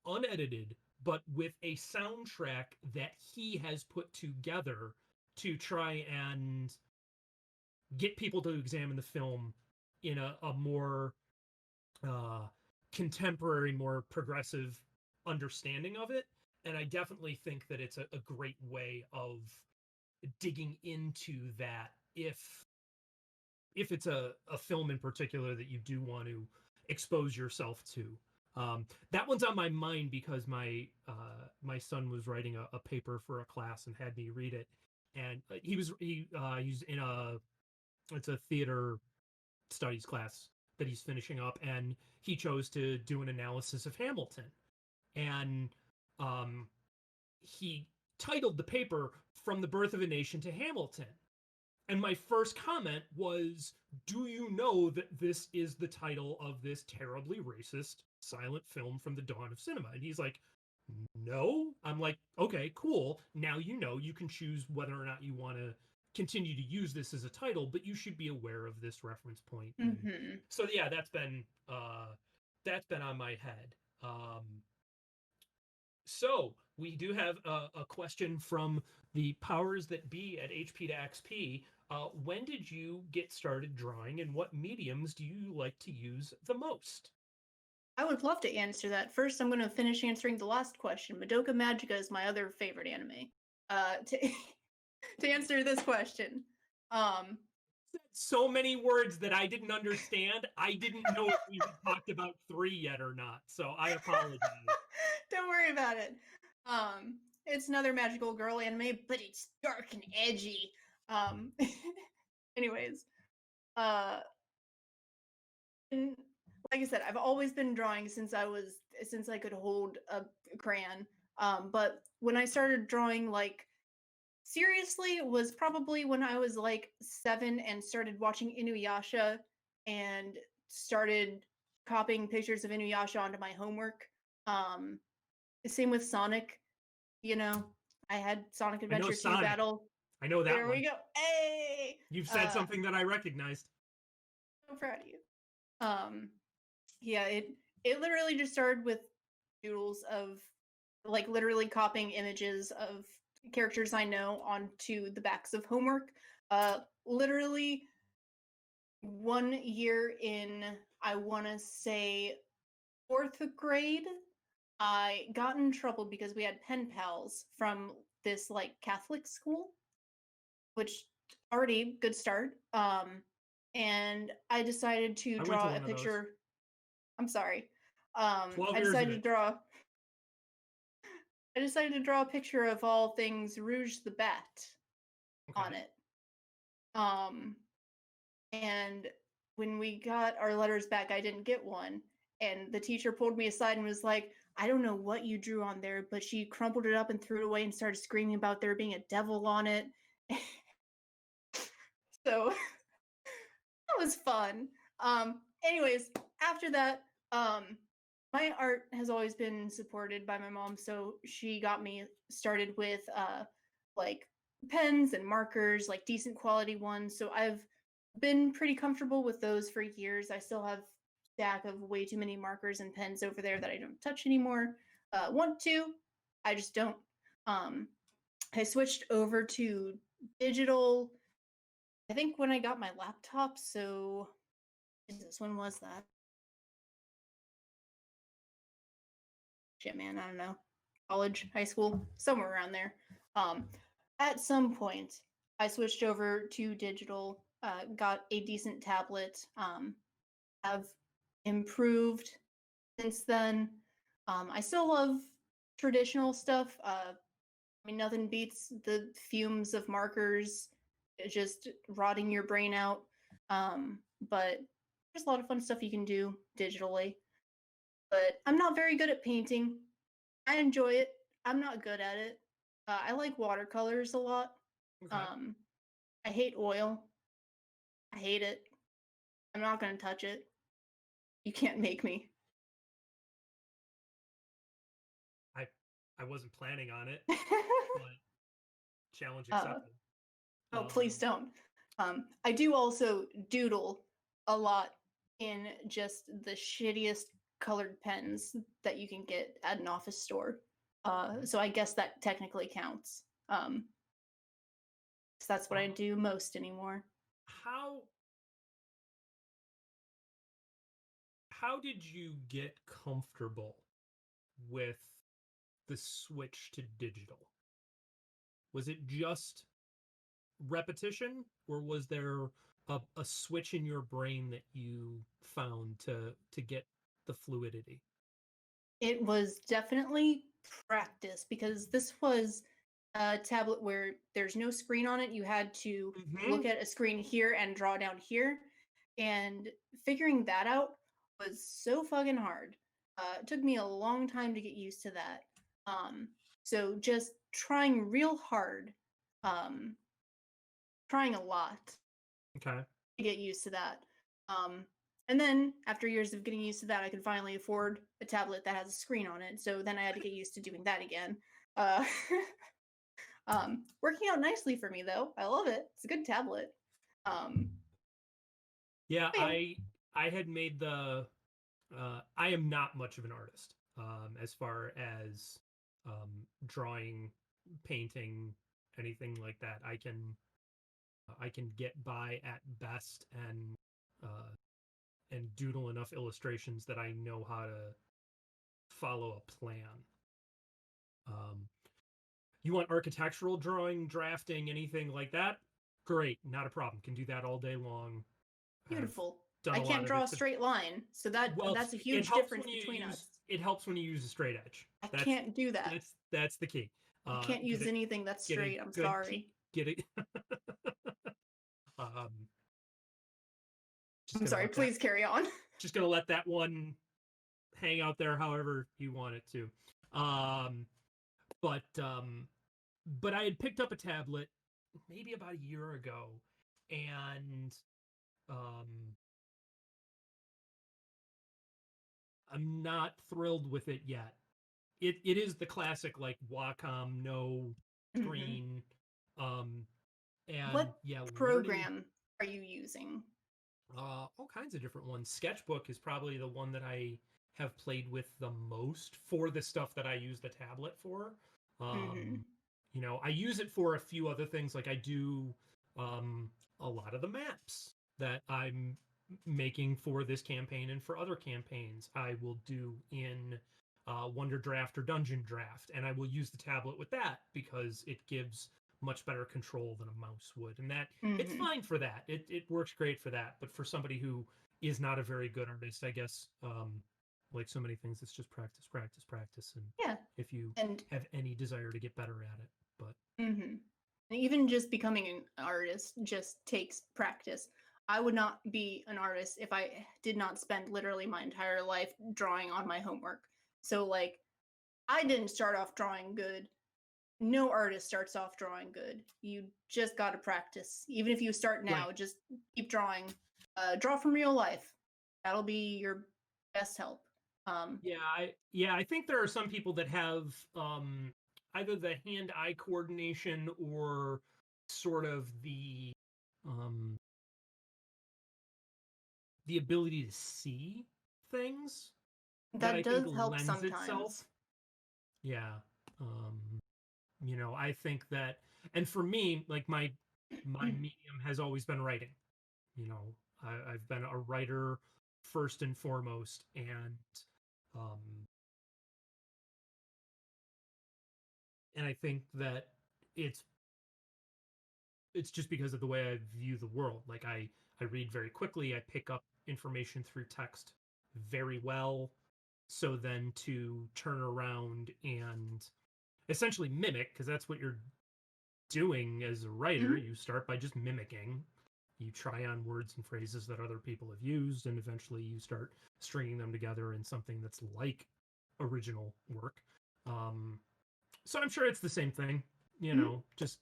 unedited, but with a soundtrack that he has put together to try and get people to examine the film in a more uh, contemporary, more progressive understanding of it. And I definitely think that it's a great way of digging into that, if it's a film in particular that you do want to expose yourself to. That one's on my mind because my son was writing a paper for a class and had me read it, and he's in a, it's a theater studies class that he's finishing up, and he chose to do an analysis of Hamilton, and um, he titled the paper "From the Birth of a Nation to Hamilton." And my first comment was, do you know that this is the title of this terribly racist silent film from the dawn of cinema? And he's like, no. I'm like, okay, cool. Now you know, you can choose whether or not you want to continue to use this as a title, but you should be aware of this reference point. And Mm-hmm. so yeah, that's been on my head. So we do have a question from the powers that be at HP to XP. When did you get started drawing, and what mediums do you like to use the most? I would love to answer that. First, I'm going to finish answering the last question. Madoka Magica is my other favorite anime. To to answer this question, so many words that I didn't understand. I didn't know if we had talked about 3 yet or not, so I apologize. Don't worry about it. It's another magical girl anime, but it's dark and edgy. Anyways, and like I said, I've always been drawing since I could hold a crayon. But when I started drawing like seriously was probably when I was like 7 and started watching Inuyasha and started copying pictures of Inuyasha onto my homework. Same with Sonic, I had Sonic Adventure 2 Sonic. Battle. I know that There one. we go. Hey! You've said something that I recognized. I'm proud of you. Yeah, it literally just started with doodles of like literally copying images of characters I know onto the backs of homework. Literally 1 year in, I want to say 4th grade, I got in trouble because we had pen pals from this like Catholic school, which already good start. And I decided to draw a picture. I'm sorry. I decided to draw a picture of all things Rouge the Bat on it. And when we got our letters back, I didn't get one. And the teacher pulled me aside and was like, I don't know what you drew on there, but she crumpled it up and threw it away and started screaming about there being a devil on it. So that was fun. Anyways, after that, my art has always been supported by my mom, so she got me started with like pens and markers, like decent quality ones. So I've been pretty comfortable with those for years. I still have a stack of way too many markers and pens over there that I don't touch anymore. Want to, I just don't. I switched over to digital, I think when I got my laptop, so Jesus, when was that? Shit, man, I don't know. College, high school, somewhere around there. At some point, I switched over to digital, got a decent tablet, have improved since then. I still love traditional stuff. I mean, nothing beats the fumes of markers just rotting your brain out. But there's a lot of fun stuff you can do digitally. But I'm not very good at painting. I enjoy it. I'm not good at it. I like watercolors a lot. Okay. I hate oil. I hate it. I'm not going to touch it. You can't make me. I wasn't planning on it, but challenge accepted. Please don't. I do also doodle a lot in just the shittiest colored pens that you can get at an office store. So I guess that technically counts. So that's what I do most anymore. How did you get comfortable with the switch to digital? Was it just repetition, or was there a switch in your brain that you found to get the fluidity? It was definitely practice, because this was a tablet where there's no screen on it. You had to look at a screen here and draw down here, and figuring that out was so fucking hard. It took me a long time to get used to that. So just trying real hard, trying a lot, okay, to get used to that. And then after years of getting used to that, I could finally afford a tablet that has a screen on it. So then I had to get used to doing that again. Working out nicely for me though. I love it. It's a good tablet. Yeah, I had made the I am not much of an artist as far as drawing, painting, anything like that. I can get by at best, and and doodle enough illustrations that I know how to follow a plan. You want architectural drawing, drafting, anything like that? Great, not a problem. Can do that all day long. Beautiful. Done I a lot can't of draw it. a straight line, so that's a It huge helps difference when you between use us. it helps when you use a straight edge. I can't do that. That's the key. I can't use anything that's straight. I'm sorry. Get it. um, I'm sorry. Please carry on. Just gonna let that one hang out there, however you want it to. But I had picked up a tablet maybe about a year ago, and I'm not thrilled with it yet. It is the classic like Wacom, no screen. And what yeah, program are you using? All kinds of different ones. Sketchbook is probably the one that I have played with the most for the stuff that I use the tablet for. You know, I use it for a few other things. Like I do a lot of the maps that I'm making for this campaign and for other campaigns. I will do in Wonder Draft or Dungeon Draft, and I will use the tablet with that because it gives much better control than a mouse would, and that it's fine for that. It works great for that. But for somebody who is not a very good artist, I guess, like so many things, it's just practice, practice, practice, and if you have any desire to get better at it. But even just becoming an artist just takes practice. I would not be an artist if I did not spend literally my entire life drawing on my homework. So like, I didn't start off drawing good. No artist starts off drawing good. You just got to practice. Even if you start now, just keep drawing. Draw from real life. That'll be your best help. I think there are some people that have either the hand-eye coordination or sort of the ability to see things that I does think help lends sometimes. itself. Yeah. You know, I think that, and for me, like my medium has always been writing. You know, I've been a writer first and foremost, and I think that it's just because of the way I view the world. Like I read very quickly, I pick up information through text very well. So then to turn around and essentially mimic, because that's what you're doing as a writer, you start by just mimicking. You try on words and phrases that other people have used, and eventually you start stringing them together in something that's like original work. So I'm sure it's the same thing, you know, just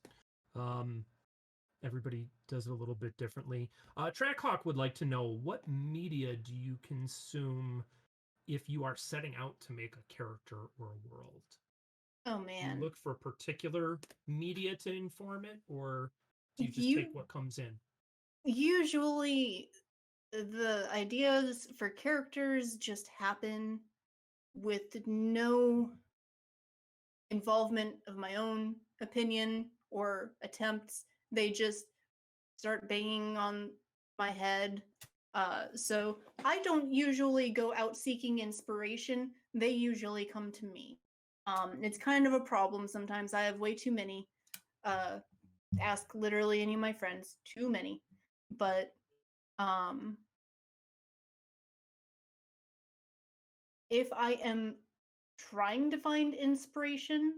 everybody does it a little bit differently. Trackhawk would like to know, what media do you consume if you are setting out to make a character or a world? Oh man. Do you look for particular media to inform it, or do you just take what comes in? Usually the ideas for characters just happen with no involvement of my own opinion or attempts. They just start banging on my head. So I don't usually go out seeking inspiration. They usually come to me. It's kind of a problem sometimes. I have way too many. Ask literally any of my friends. Too many. But if I am trying to find inspiration,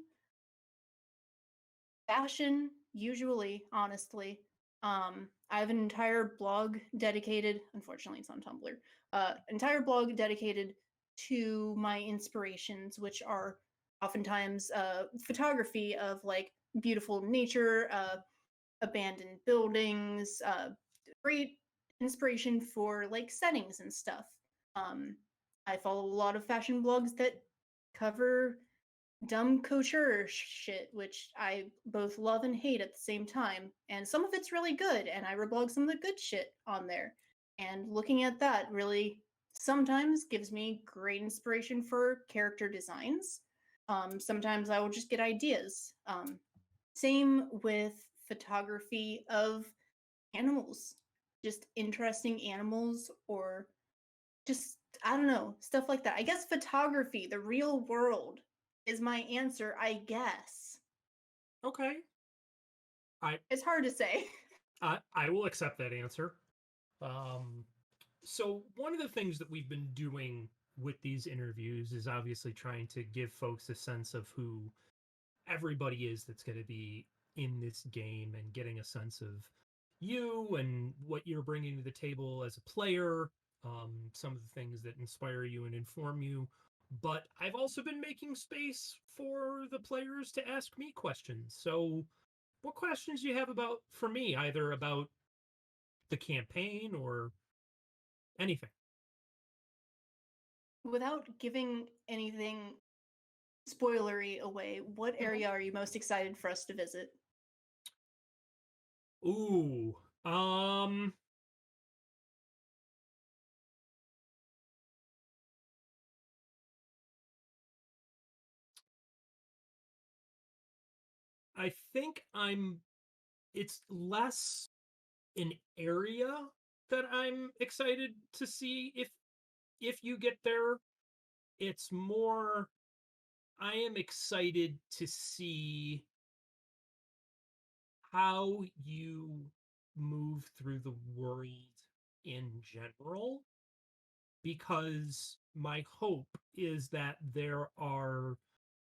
fashion, usually, honestly. I have an entire blog dedicated, unfortunately it's on Tumblr, entire blog dedicated to my inspirations, which are oftentimes photography of like beautiful nature, abandoned buildings, great inspiration for like settings and stuff. I follow a lot of fashion blogs that cover dumb couture shit, which I both love and hate at the same time. And some of it's really good, and I reblog some of the good shit on there. And looking at that really sometimes gives me great inspiration for character designs. Sometimes I will just get ideas. Same with photography of animals, just interesting animals or just, I don't know, stuff like that. I guess photography, the real world, is my answer, I guess. Okay. It's hard to say. I will accept that answer. So one of the things that we've been doing with these interviews is obviously trying to give folks a sense of who everybody is that's going to be in this game and getting a sense of you and what you're bringing to the table as a player, some of the things that inspire you and inform you. But I've also been making space for the players to ask me questions. So what questions do you have about for me, either about the campaign or anything? Without giving anything spoilery away, what area are you most excited for us to visit? Ooh, I think it's less an area that I'm excited to see if you get there. It's more I am excited to see how you move through the world in general, because my hope is that there are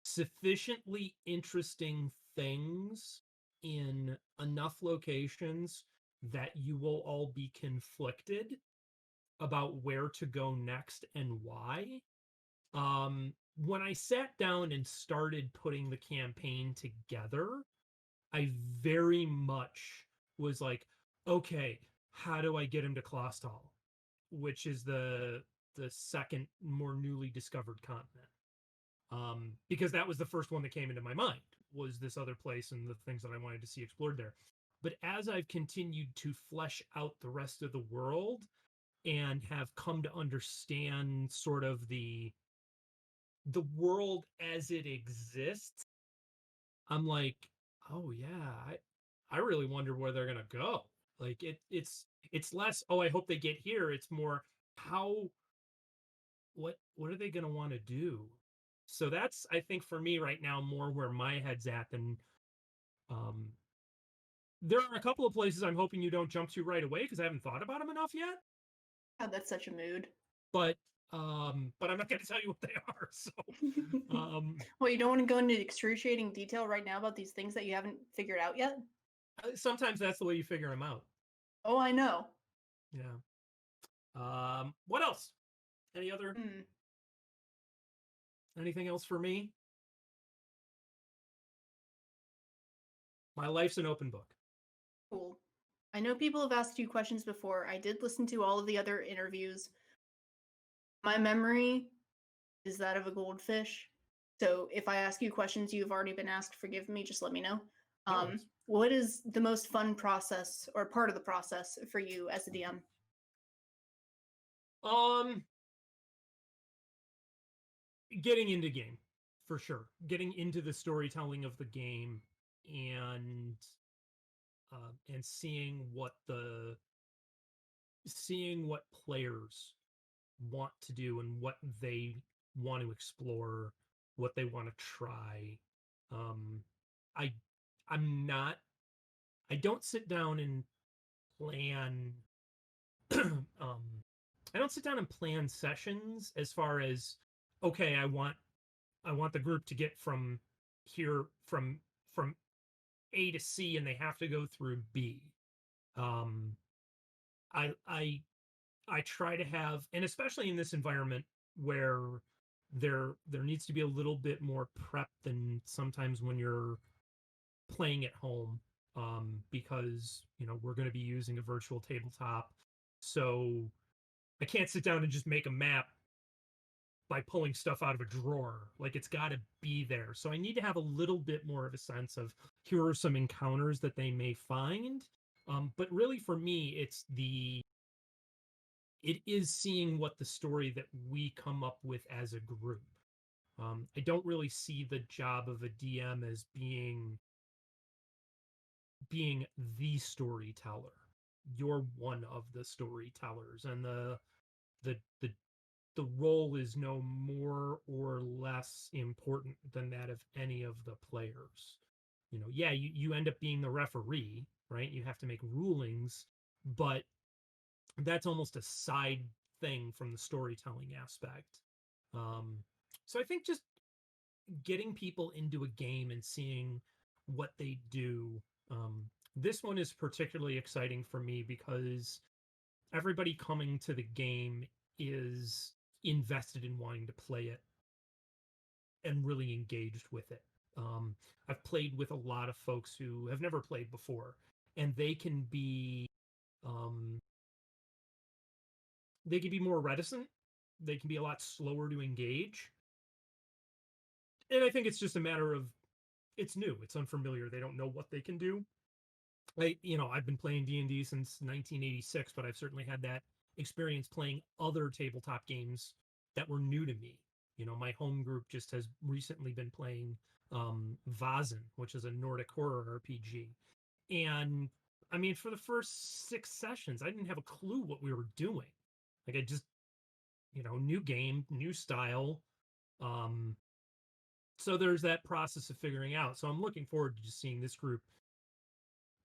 sufficiently interesting things in enough locations that you will all be conflicted about where to go next and why. When I sat down and started putting the campaign together, I very much was like, okay, how do I get him to Klostal, which is the second more newly discovered continent? Because that was the first one that came into my mind, was this other place and the things that I wanted to see explored there. But as I've continued to flesh out the rest of the world and have come to understand sort of the world as it exists, I'm like, oh yeah, I really wonder where they're gonna go. Like it's less, oh, I hope they get here. It's more, how what are they gonna want to do? So that's, I think, for me right now, more where my head's at than um there are a couple of places I'm hoping you don't jump to right away because I haven't thought about them enough yet. God, that's such a mood. But but I'm not gonna tell you what they are. So Well, you don't want to go into excruciating detail right now about these things that you haven't figured out yet? sometimes that's the way you figure them out. Oh, I know. Yeah. What else? Any other Hmm. anything else for me? My life's an open book. Cool. I know people have asked you questions before. I did listen to all of the other interviews. My memory is that of a goldfish. So if I ask you questions you've already been asked, forgive me, just let me know. No, What is the most fun process or part of the process for you as a DM? um getting into game, for sure. Getting into the storytelling of the game and and seeing what players want to do and what they want to explore, what they want to try. Um, I I'm not I don't sit down and plan um I don't sit down and plan sessions as far as, okay, I want the group to get from here from A to C and they have to go through B. Um I I I try to have, and especially in this environment where there needs to be a little bit more prep than sometimes when you're playing at home, because we're going to be using a virtual tabletop, so I can't sit down and just make a map by pulling stuff out of a drawer. Like, it's got to be there, so I need to have a little bit more of a sense of, here are some encounters that they may find. But really for me, it is seeing what the story that we come up with as a group. I don't really see the job of a DM as being the storyteller. You're one of the storytellers, and the the role is no more or less important than that of any of the players. Yeah, you end up being the referee, right? You have to make rulings, but that's almost a side thing from the storytelling aspect. So I think just getting people into a game and seeing what they do. This one is particularly exciting for me because everybody coming to the game is invested in wanting to play it and really engaged with it. I've played with a lot of folks who have never played before, and they can be more reticent. They can be a lot slower to engage. And I think it's just a matter of it's new, it's unfamiliar. They don't know what they can do. I've been playing D&D since 1986, but I've certainly had that experience playing other tabletop games that were new to me. My home group just has recently been playing Vazen, which is a Nordic horror RPG. And I mean, for the first 6 sessions, I didn't have a clue what we were doing. Like I just, new game, new style. So there's that process of figuring out. So I'm looking forward to just seeing this group.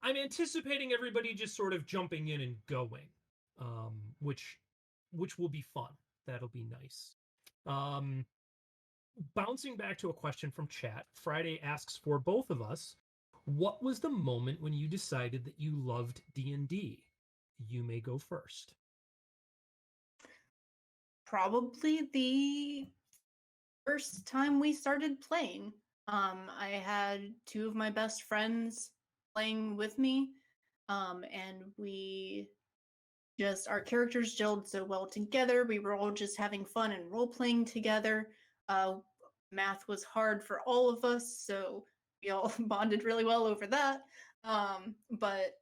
I'm anticipating everybody just sort of jumping in and going, which will be fun. That'll be nice. Bouncing back to a question from chat, Friday asks for both of us, what was the moment when you decided that you loved D&D? You may go first. Probably the first time we started playing. I had 2 of my best friends playing with me, and our characters gelled so well together. We were all just having fun and role-playing together. Math was hard for all of us, so we all bonded really well over that. But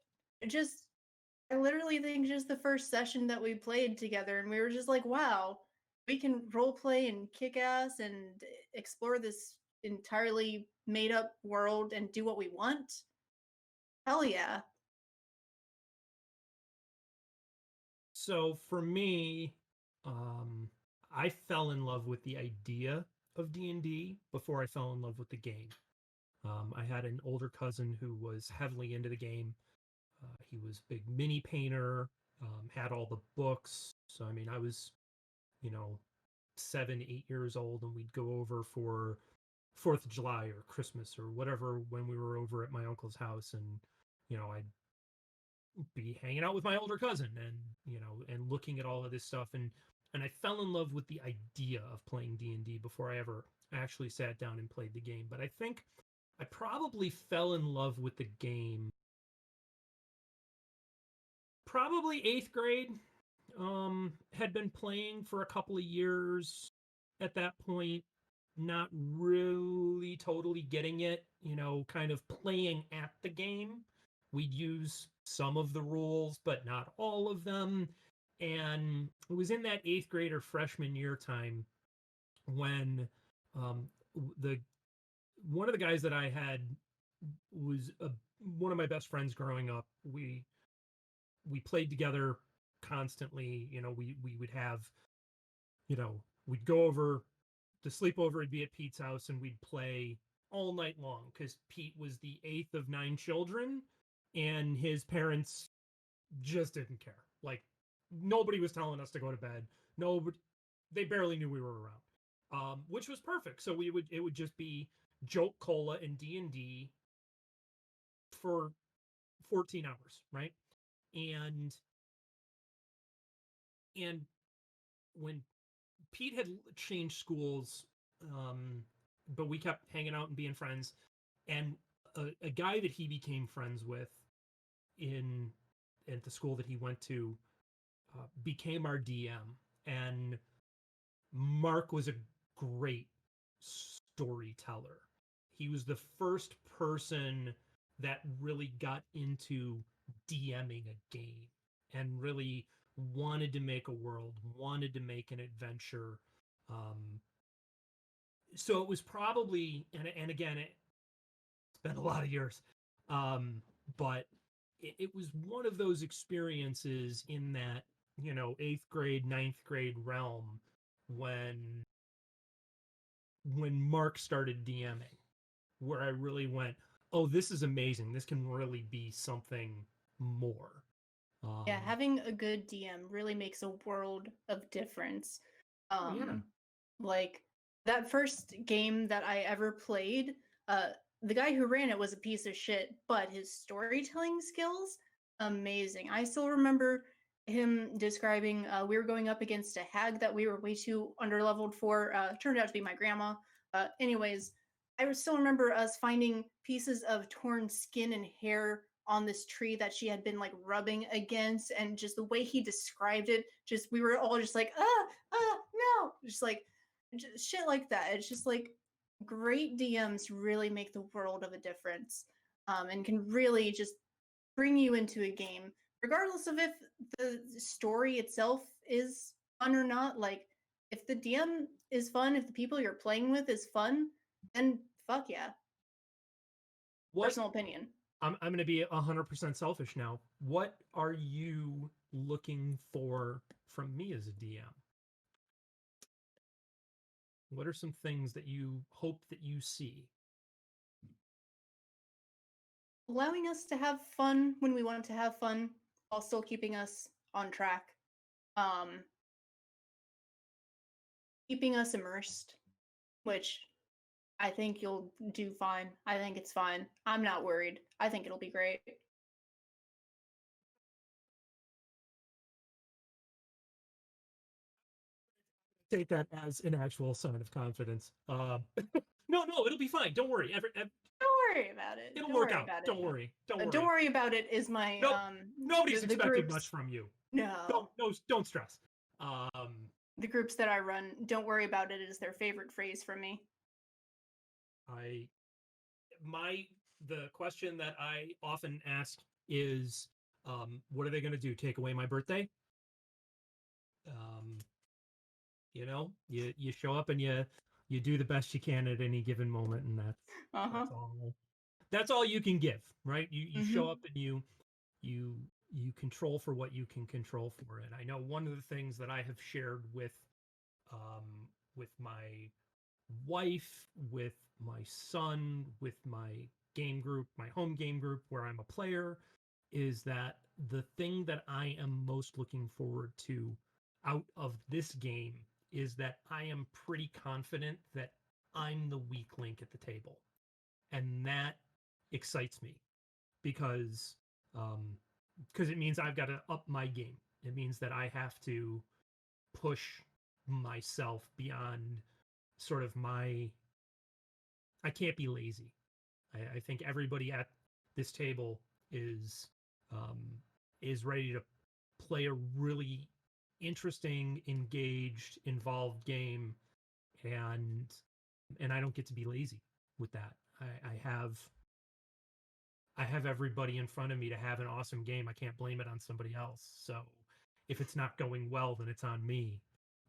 I literally think just the first session that we played together, and we were just like, wow, we can roleplay and kick ass and explore this entirely made up world and do what we want. Hell yeah. So for me, I fell in love with the idea of D&D before I fell in love with the game. I had an older cousin who was heavily into the game. He was a big mini painter, had all the books. So, I mean, I was, 7, 8 years old, and we'd go over for 4th of July or Christmas or whatever when we were over at my uncle's house. And, I'd be hanging out with my older cousin and looking at all of this stuff. And I fell in love with the idea of playing D&D before I ever actually sat down and played the game. But I think I probably fell in love with the game probably 8th grade. Had been playing for a couple of years at that point, not really totally getting it, kind of playing at the game. We'd use some of the rules, but not all of them. And it was in that 8th grade or freshman year time when one of the guys that I had was one of my best friends growing up. We played together constantly. We would have, we'd go over, the sleepover would be at Pete's house, and we'd play all night long because Pete was the 8th of 9 children, and his parents just didn't care. Like, nobody was telling us to go to bed. Nobody, they barely knew we were around, which was perfect. So it would just be joke cola and D&D for 14 hours, right? And when Pete had changed schools, but we kept hanging out and being friends, and a guy that he became friends with at the school that he went to became our DM, and Mark was a great storyteller. He was the first person that really got into DMing a game and really wanted to make a world, wanted to make an adventure. So it was probably, and again, it's been a lot of years, but it was one of those experiences in that, 8th grade, 9th grade realm when Mark started DMing, where I really went, oh, this is amazing. This can really be something more. Yeah, having a good DM really makes a world of difference. Yeah. Like that first game that I ever played, the guy who ran it was a piece of shit, but his storytelling skills, amazing. I still remember him describing we were going up against a hag that we were way too underleveled for. Turned out to be my grandma. Anyways, I still remember us finding pieces of torn skin and hair on this tree that she had been like rubbing against, and just the way he described it, just we were all just like, no, just like just shit like that. It's just like great DMs really make the world of a difference, and can really just bring you into a game, regardless of if the story itself is fun or not. Like, if the DM is fun, if the people you're playing with is fun, then fuck yeah. What Personal opinion. I'm going to be 100% selfish now. What are you looking for from me as a DM? What are some things that you hope that you see? Allowing us to have fun when we want to have fun, while still keeping us on track. Um, Keeping us immersed, which I think you'll do fine. I think it's fine. I'm not worried. I think it'll be great. Take that as an actual sign of confidence. No, it'll be fine. Don't worry. Don't worry about it. It'll Don't work worry out. about it. Don't worry. Don't worry. Don't worry about it is my nope. Nobody's the expecting groups, much from you. No. Don't stress. The groups that I run, don't worry about it is their favorite phrase from me. The question that I often ask is, what are they going to do? Take away my birthday? You know, you show up and you do the best you can at any given moment, and that's all you can give, right? You show up and you control for what you can control for. And I know one of the things that I have shared with my wife, with my son, with my game group, my home game group where I'm a player, is that the thing that I am most looking forward to out of this game is that I am pretty confident that I'm the weak link at the table. And that excites me because it means I've got to up my game. It means that I have to push myself beyond sort of I can't be lazy. I think everybody at this table is ready to play a really interesting, engaged, involved game, and I don't get to be lazy with that. I have everybody in front of me to have an awesome game. I can't blame it on somebody else. So if it's not going well, then it's on me.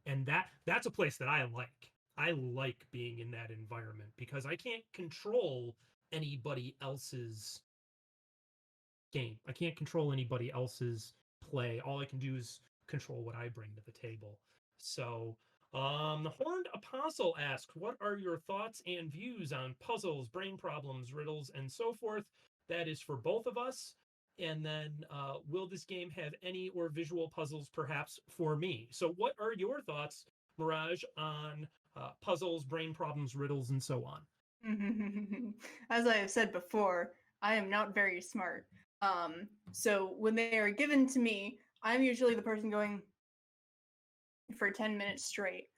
And that's a place that I like. I like being in that environment because I can't control anybody else's game. I can't control anybody else's play. All I can do is control what I bring to the table. So the Horned Apostle asks, what are your thoughts and views on puzzles, brain problems, riddles, and so forth? That is for both of us. And then will this game have any or visual puzzles perhaps for me? So what are your thoughts, Mirage, on puzzles, brain problems, riddles, and so on? As I have said before, I am not very smart. So when they are given to me, I'm usually the person going for 10 minutes straight.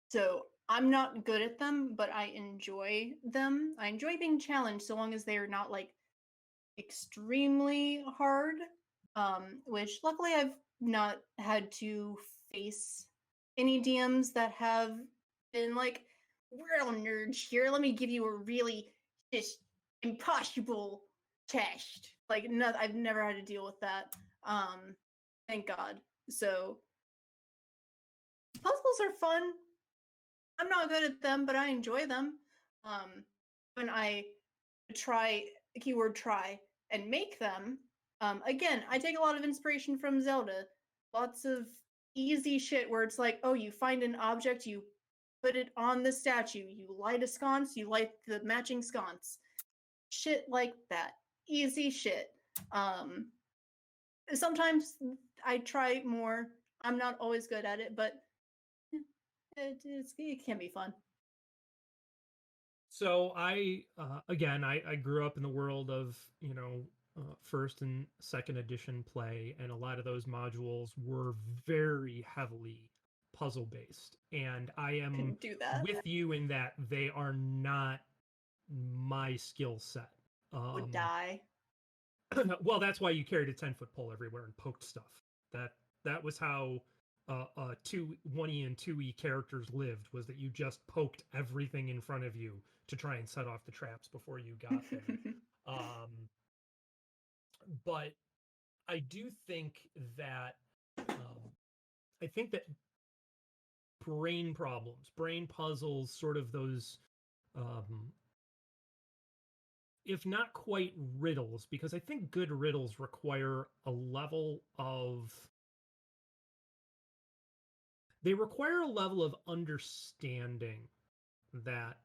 So I'm not good at them, but I enjoy them. I enjoy being challenged so long as they are not like extremely hard. Which luckily I've not had to face any DMs that have been like, we're all nerds here. Let me give you a really just impossible test. Like, no, I've never had to deal with that. Thank God. So puzzles are fun. I'm not good at them, but I enjoy them. When I try, keyword try, and make them, again, I take a lot of inspiration from Zelda. Lots of easy shit where it's like, oh, you find an object, you put it on the statue, you light a sconce, you light the matching sconce. Shit like that. Easy shit. Sometimes I try more. I'm not always good at it, but it can be fun. So I again I grew up in the world of first and second edition play, and a lot of those modules were very heavily puzzle based, and I am Couldn't do that. with you in that they are not my skill set. Would die. Well, that's why you carried a 10-foot pole everywhere and poked stuff. That was how 1E and 2E characters lived, was that you just poked everything in front of you to try and set off the traps before you got there. But I do think that brain problems, brain puzzles, sort of those if not quite riddles, because I think good riddles require a level of understanding that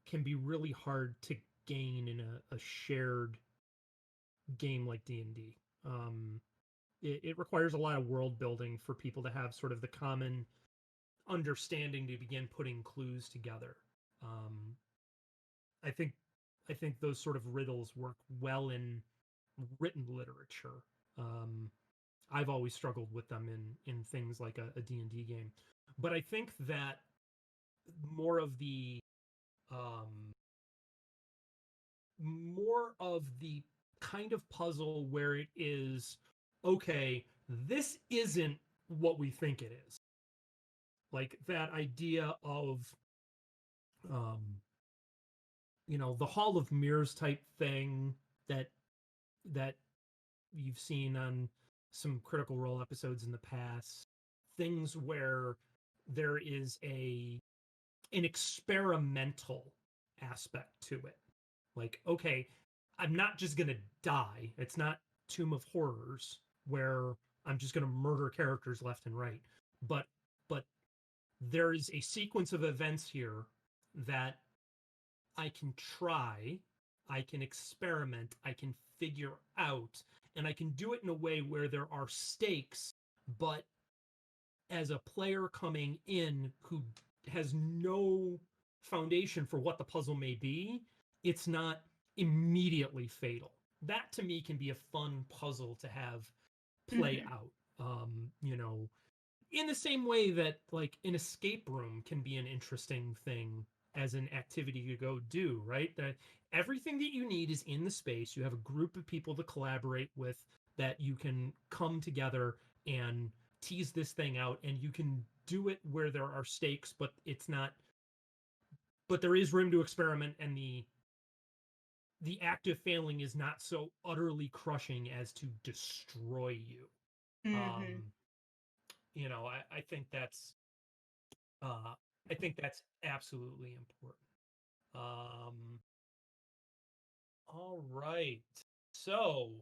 can be really hard to gain in a shared game like D&D. It requires a lot of world building for people to have sort of the common understanding to begin putting clues together. I think those sort of riddles work well in written literature. I've always struggled with them in things like a D&D game. But I think that more of the kind of puzzle where it is, okay, this isn't what we think it is. Like that idea of the Hall of Mirrors type thing that you've seen on some Critical Role episodes in the past. Things where there is an experimental aspect to it. Like, okay, I'm not just going to die. It's not Tomb of Horrors where I'm just going to murder characters left and right. But there is a sequence of events here that I can try, I can experiment, I can figure out, and I can do it in a way where there are stakes, but as a player coming in who has no foundation for what the puzzle may be, it's not immediately fatal. That to me can be a fun puzzle to have play out. In the same way that like an escape room can be an interesting thing as an activity you go do, right? That everything that you need is in the space. You have a group of people to collaborate with that you can come together and tease this thing out, and you can do it where there are stakes, but there is room to experiment, and the act of failing is not so utterly crushing as to destroy you. I think that's absolutely important. All right. So,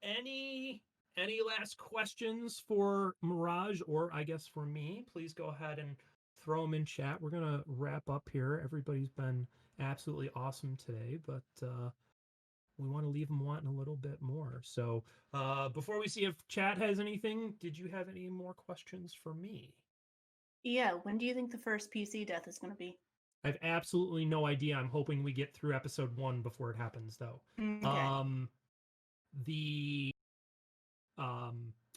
any last questions for Mirage, or I guess for me? Please go ahead and throw them in chat. We're gonna wrap up here. Everybody's been absolutely awesome today, but we want to leave them wanting a little bit more. So before we see if chat has anything, did you have any more questions for me? Yeah, when do you think the first PC death is going to be? I have absolutely no idea. I'm hoping we get through episode 1 before it happens, though. Okay.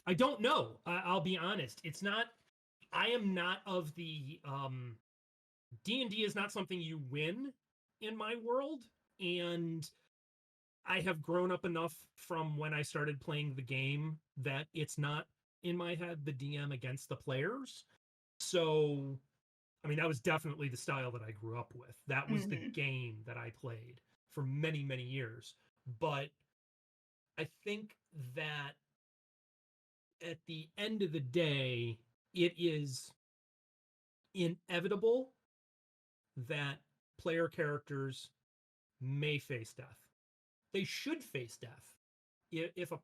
I don't know. I'll be honest. It's not. I am not of the D&D is not something you win in my world, and I have grown up enough from when I started playing the game that it's not in my head the DM against the players. So, I mean, that was definitely the style that I grew up with. That was the game that I played for many, many years. But I think that at the end of the day, it is inevitable that player characters may face death. They should face death. If a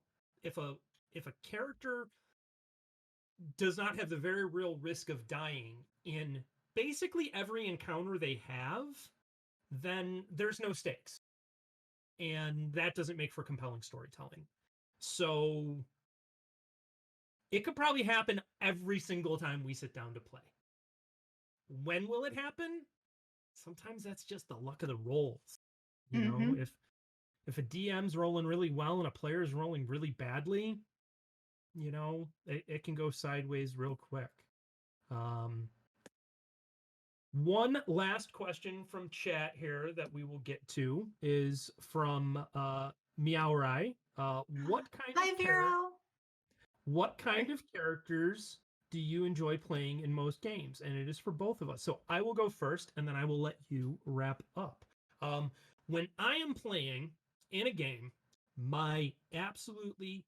character does not have the very real risk of dying in basically every encounter they have, then there's no stakes. And that doesn't make for compelling storytelling. So it could probably happen every single time we sit down to play. When will it happen? Sometimes that's just the luck of the rolls. You know, if a DM's rolling really well and a player's rolling really badly, you know, it can go sideways real quick. One last question from chat here that we will get to is from Meowrai. What kind Hi, Vero. What kind of characters do you enjoy playing in most games? And it is for both of us. So I will go first, and then I will let you wrap up. When I am playing in a game, my absolutely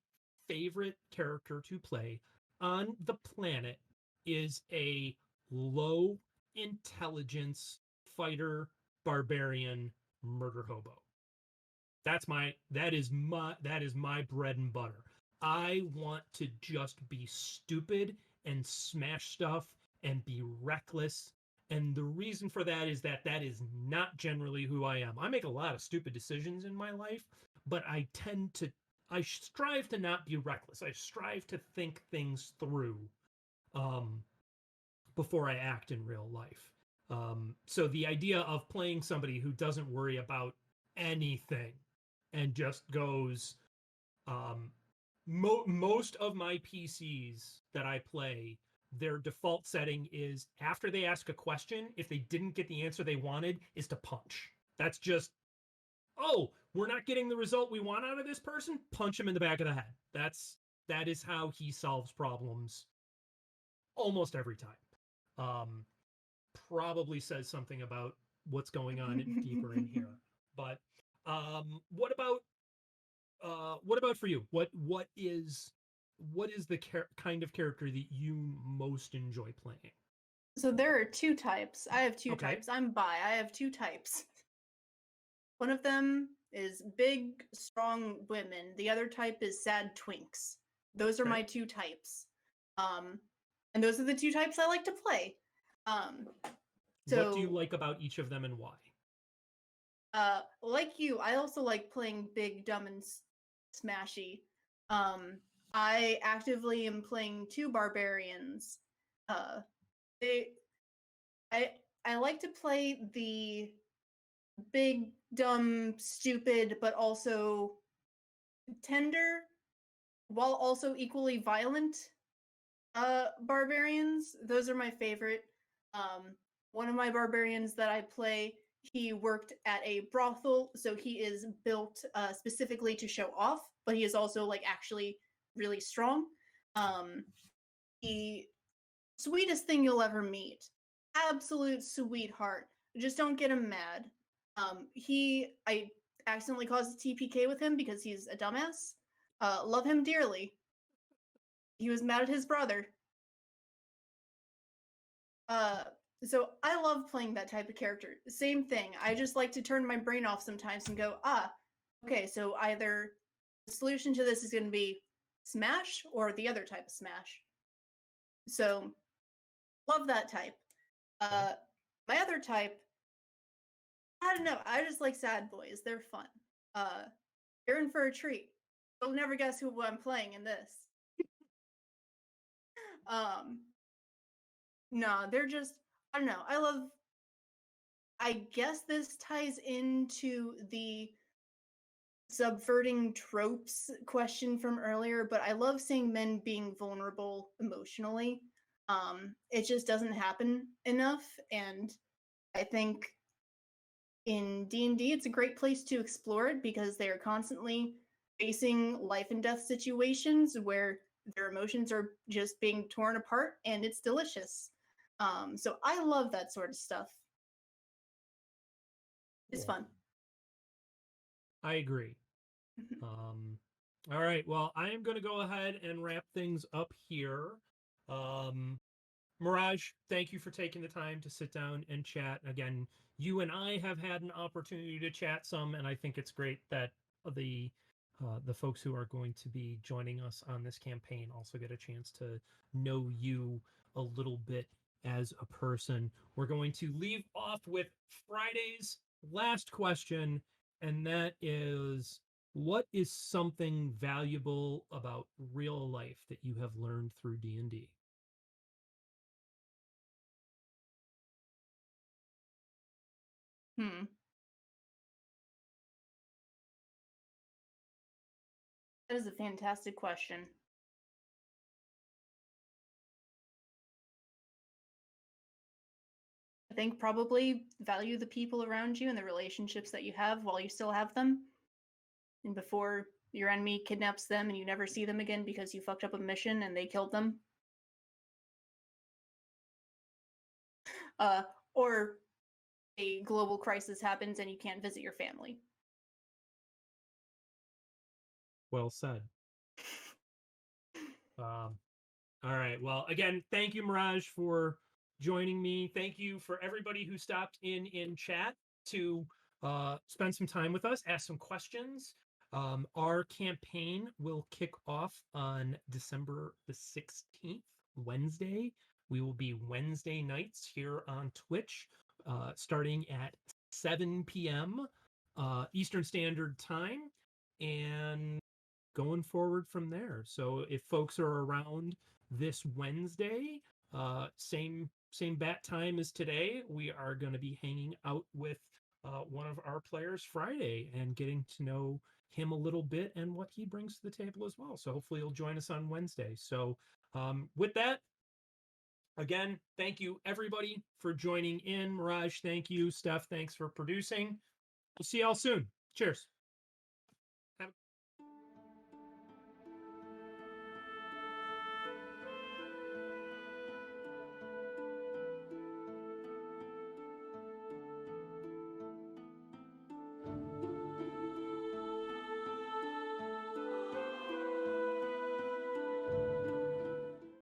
favorite character to play on the planet is a low intelligence fighter barbarian murder hobo. That is my bread and butter. I want to just be stupid and smash stuff and be reckless. And the reason for that is that is not generally who I am. I make a lot of stupid decisions in my life, but I strive to not be reckless. I strive to think things through before I act in real life. So the idea of playing somebody who doesn't worry about anything and just goes, most of my PCs that I play, their default setting is after they ask a question, if they didn't get the answer they wanted, is to punch. That's just, oh, we're not getting the result we want out of this person? Punch him in the back of the head. That is how he solves problems almost every time. Probably says something about what's going on deeper in here. But what about for you? What is the kind of character that you most enjoy playing? So there are two types. I have two Okay. types. I'm bi. I have two types. One of them is big, strong women. The other type is sad twinks. Those are my two types. And those are the two types I like to play. So, what do you like about each of them and why? Like you, I also like playing big, dumb, and smashy. I actively am playing two barbarians. I like to play the big, dumb, stupid, but also tender, while also equally violent barbarians. Those are my favorite. One of my barbarians that I play, he worked at a brothel, so he is built specifically to show off, but he is also like actually really strong. The sweetest thing you'll ever meet. Absolute sweetheart. Just don't get him mad. I accidentally caused a TPK with him because he's a dumbass. Love him dearly. He was mad at his brother. So I love playing that type of character. Same thing. I just like to turn my brain off sometimes and go, okay, so either the solution to this is going to be smash or the other type of smash. So love that type. My other type, I don't know. I just like sad boys. They're fun. You're in for a treat. You'll never guess who I'm playing in this. No, they're just, I don't know. I guess this ties into the subverting tropes question from earlier, but I love seeing men being vulnerable emotionally. It just doesn't happen enough, and I think in D&D it's a great place to explore it because they are constantly facing life and death situations where their emotions are just being torn apart, and it's delicious. So I love that sort of stuff. It's fun. I agree. All right. Well, I am going to go ahead and wrap things up here. Mirage, thank you for taking the time to sit down and chat. Again, you and I have had an opportunity to chat some, and I think it's great that the the folks who are going to be joining us on this campaign also get a chance to know you a little bit as a person. We're going to leave off with Friday's last question, and that is, what is something valuable about real life that you have learned through D&D? Hmm. That is a fantastic question. I think probably value the people around you and the relationships that you have while you still have them. And before your enemy kidnaps them and you never see them again because you fucked up a mission and they killed them. Or a global crisis happens and you can't visit your family. Well said. All right. Well, again, thank you, Mirage, for joining me. Thank you for everybody who stopped in chat to spend some time with us, ask some questions. Our campaign will kick off on December the 16th, Wednesday. We will be Wednesday nights here on Twitch, starting at 7 p.m. Eastern Standard Time, and going forward from there. So if folks are around this Wednesday, same bat time as today, we are going to be hanging out with one of our players Friday and getting to know him a little bit and what he brings to the table as well. So hopefully he'll join us on Wednesday. So with that, again, thank you everybody for joining in. Mirage, thank you. Steph, thanks for producing. We'll see y'all soon. Cheers.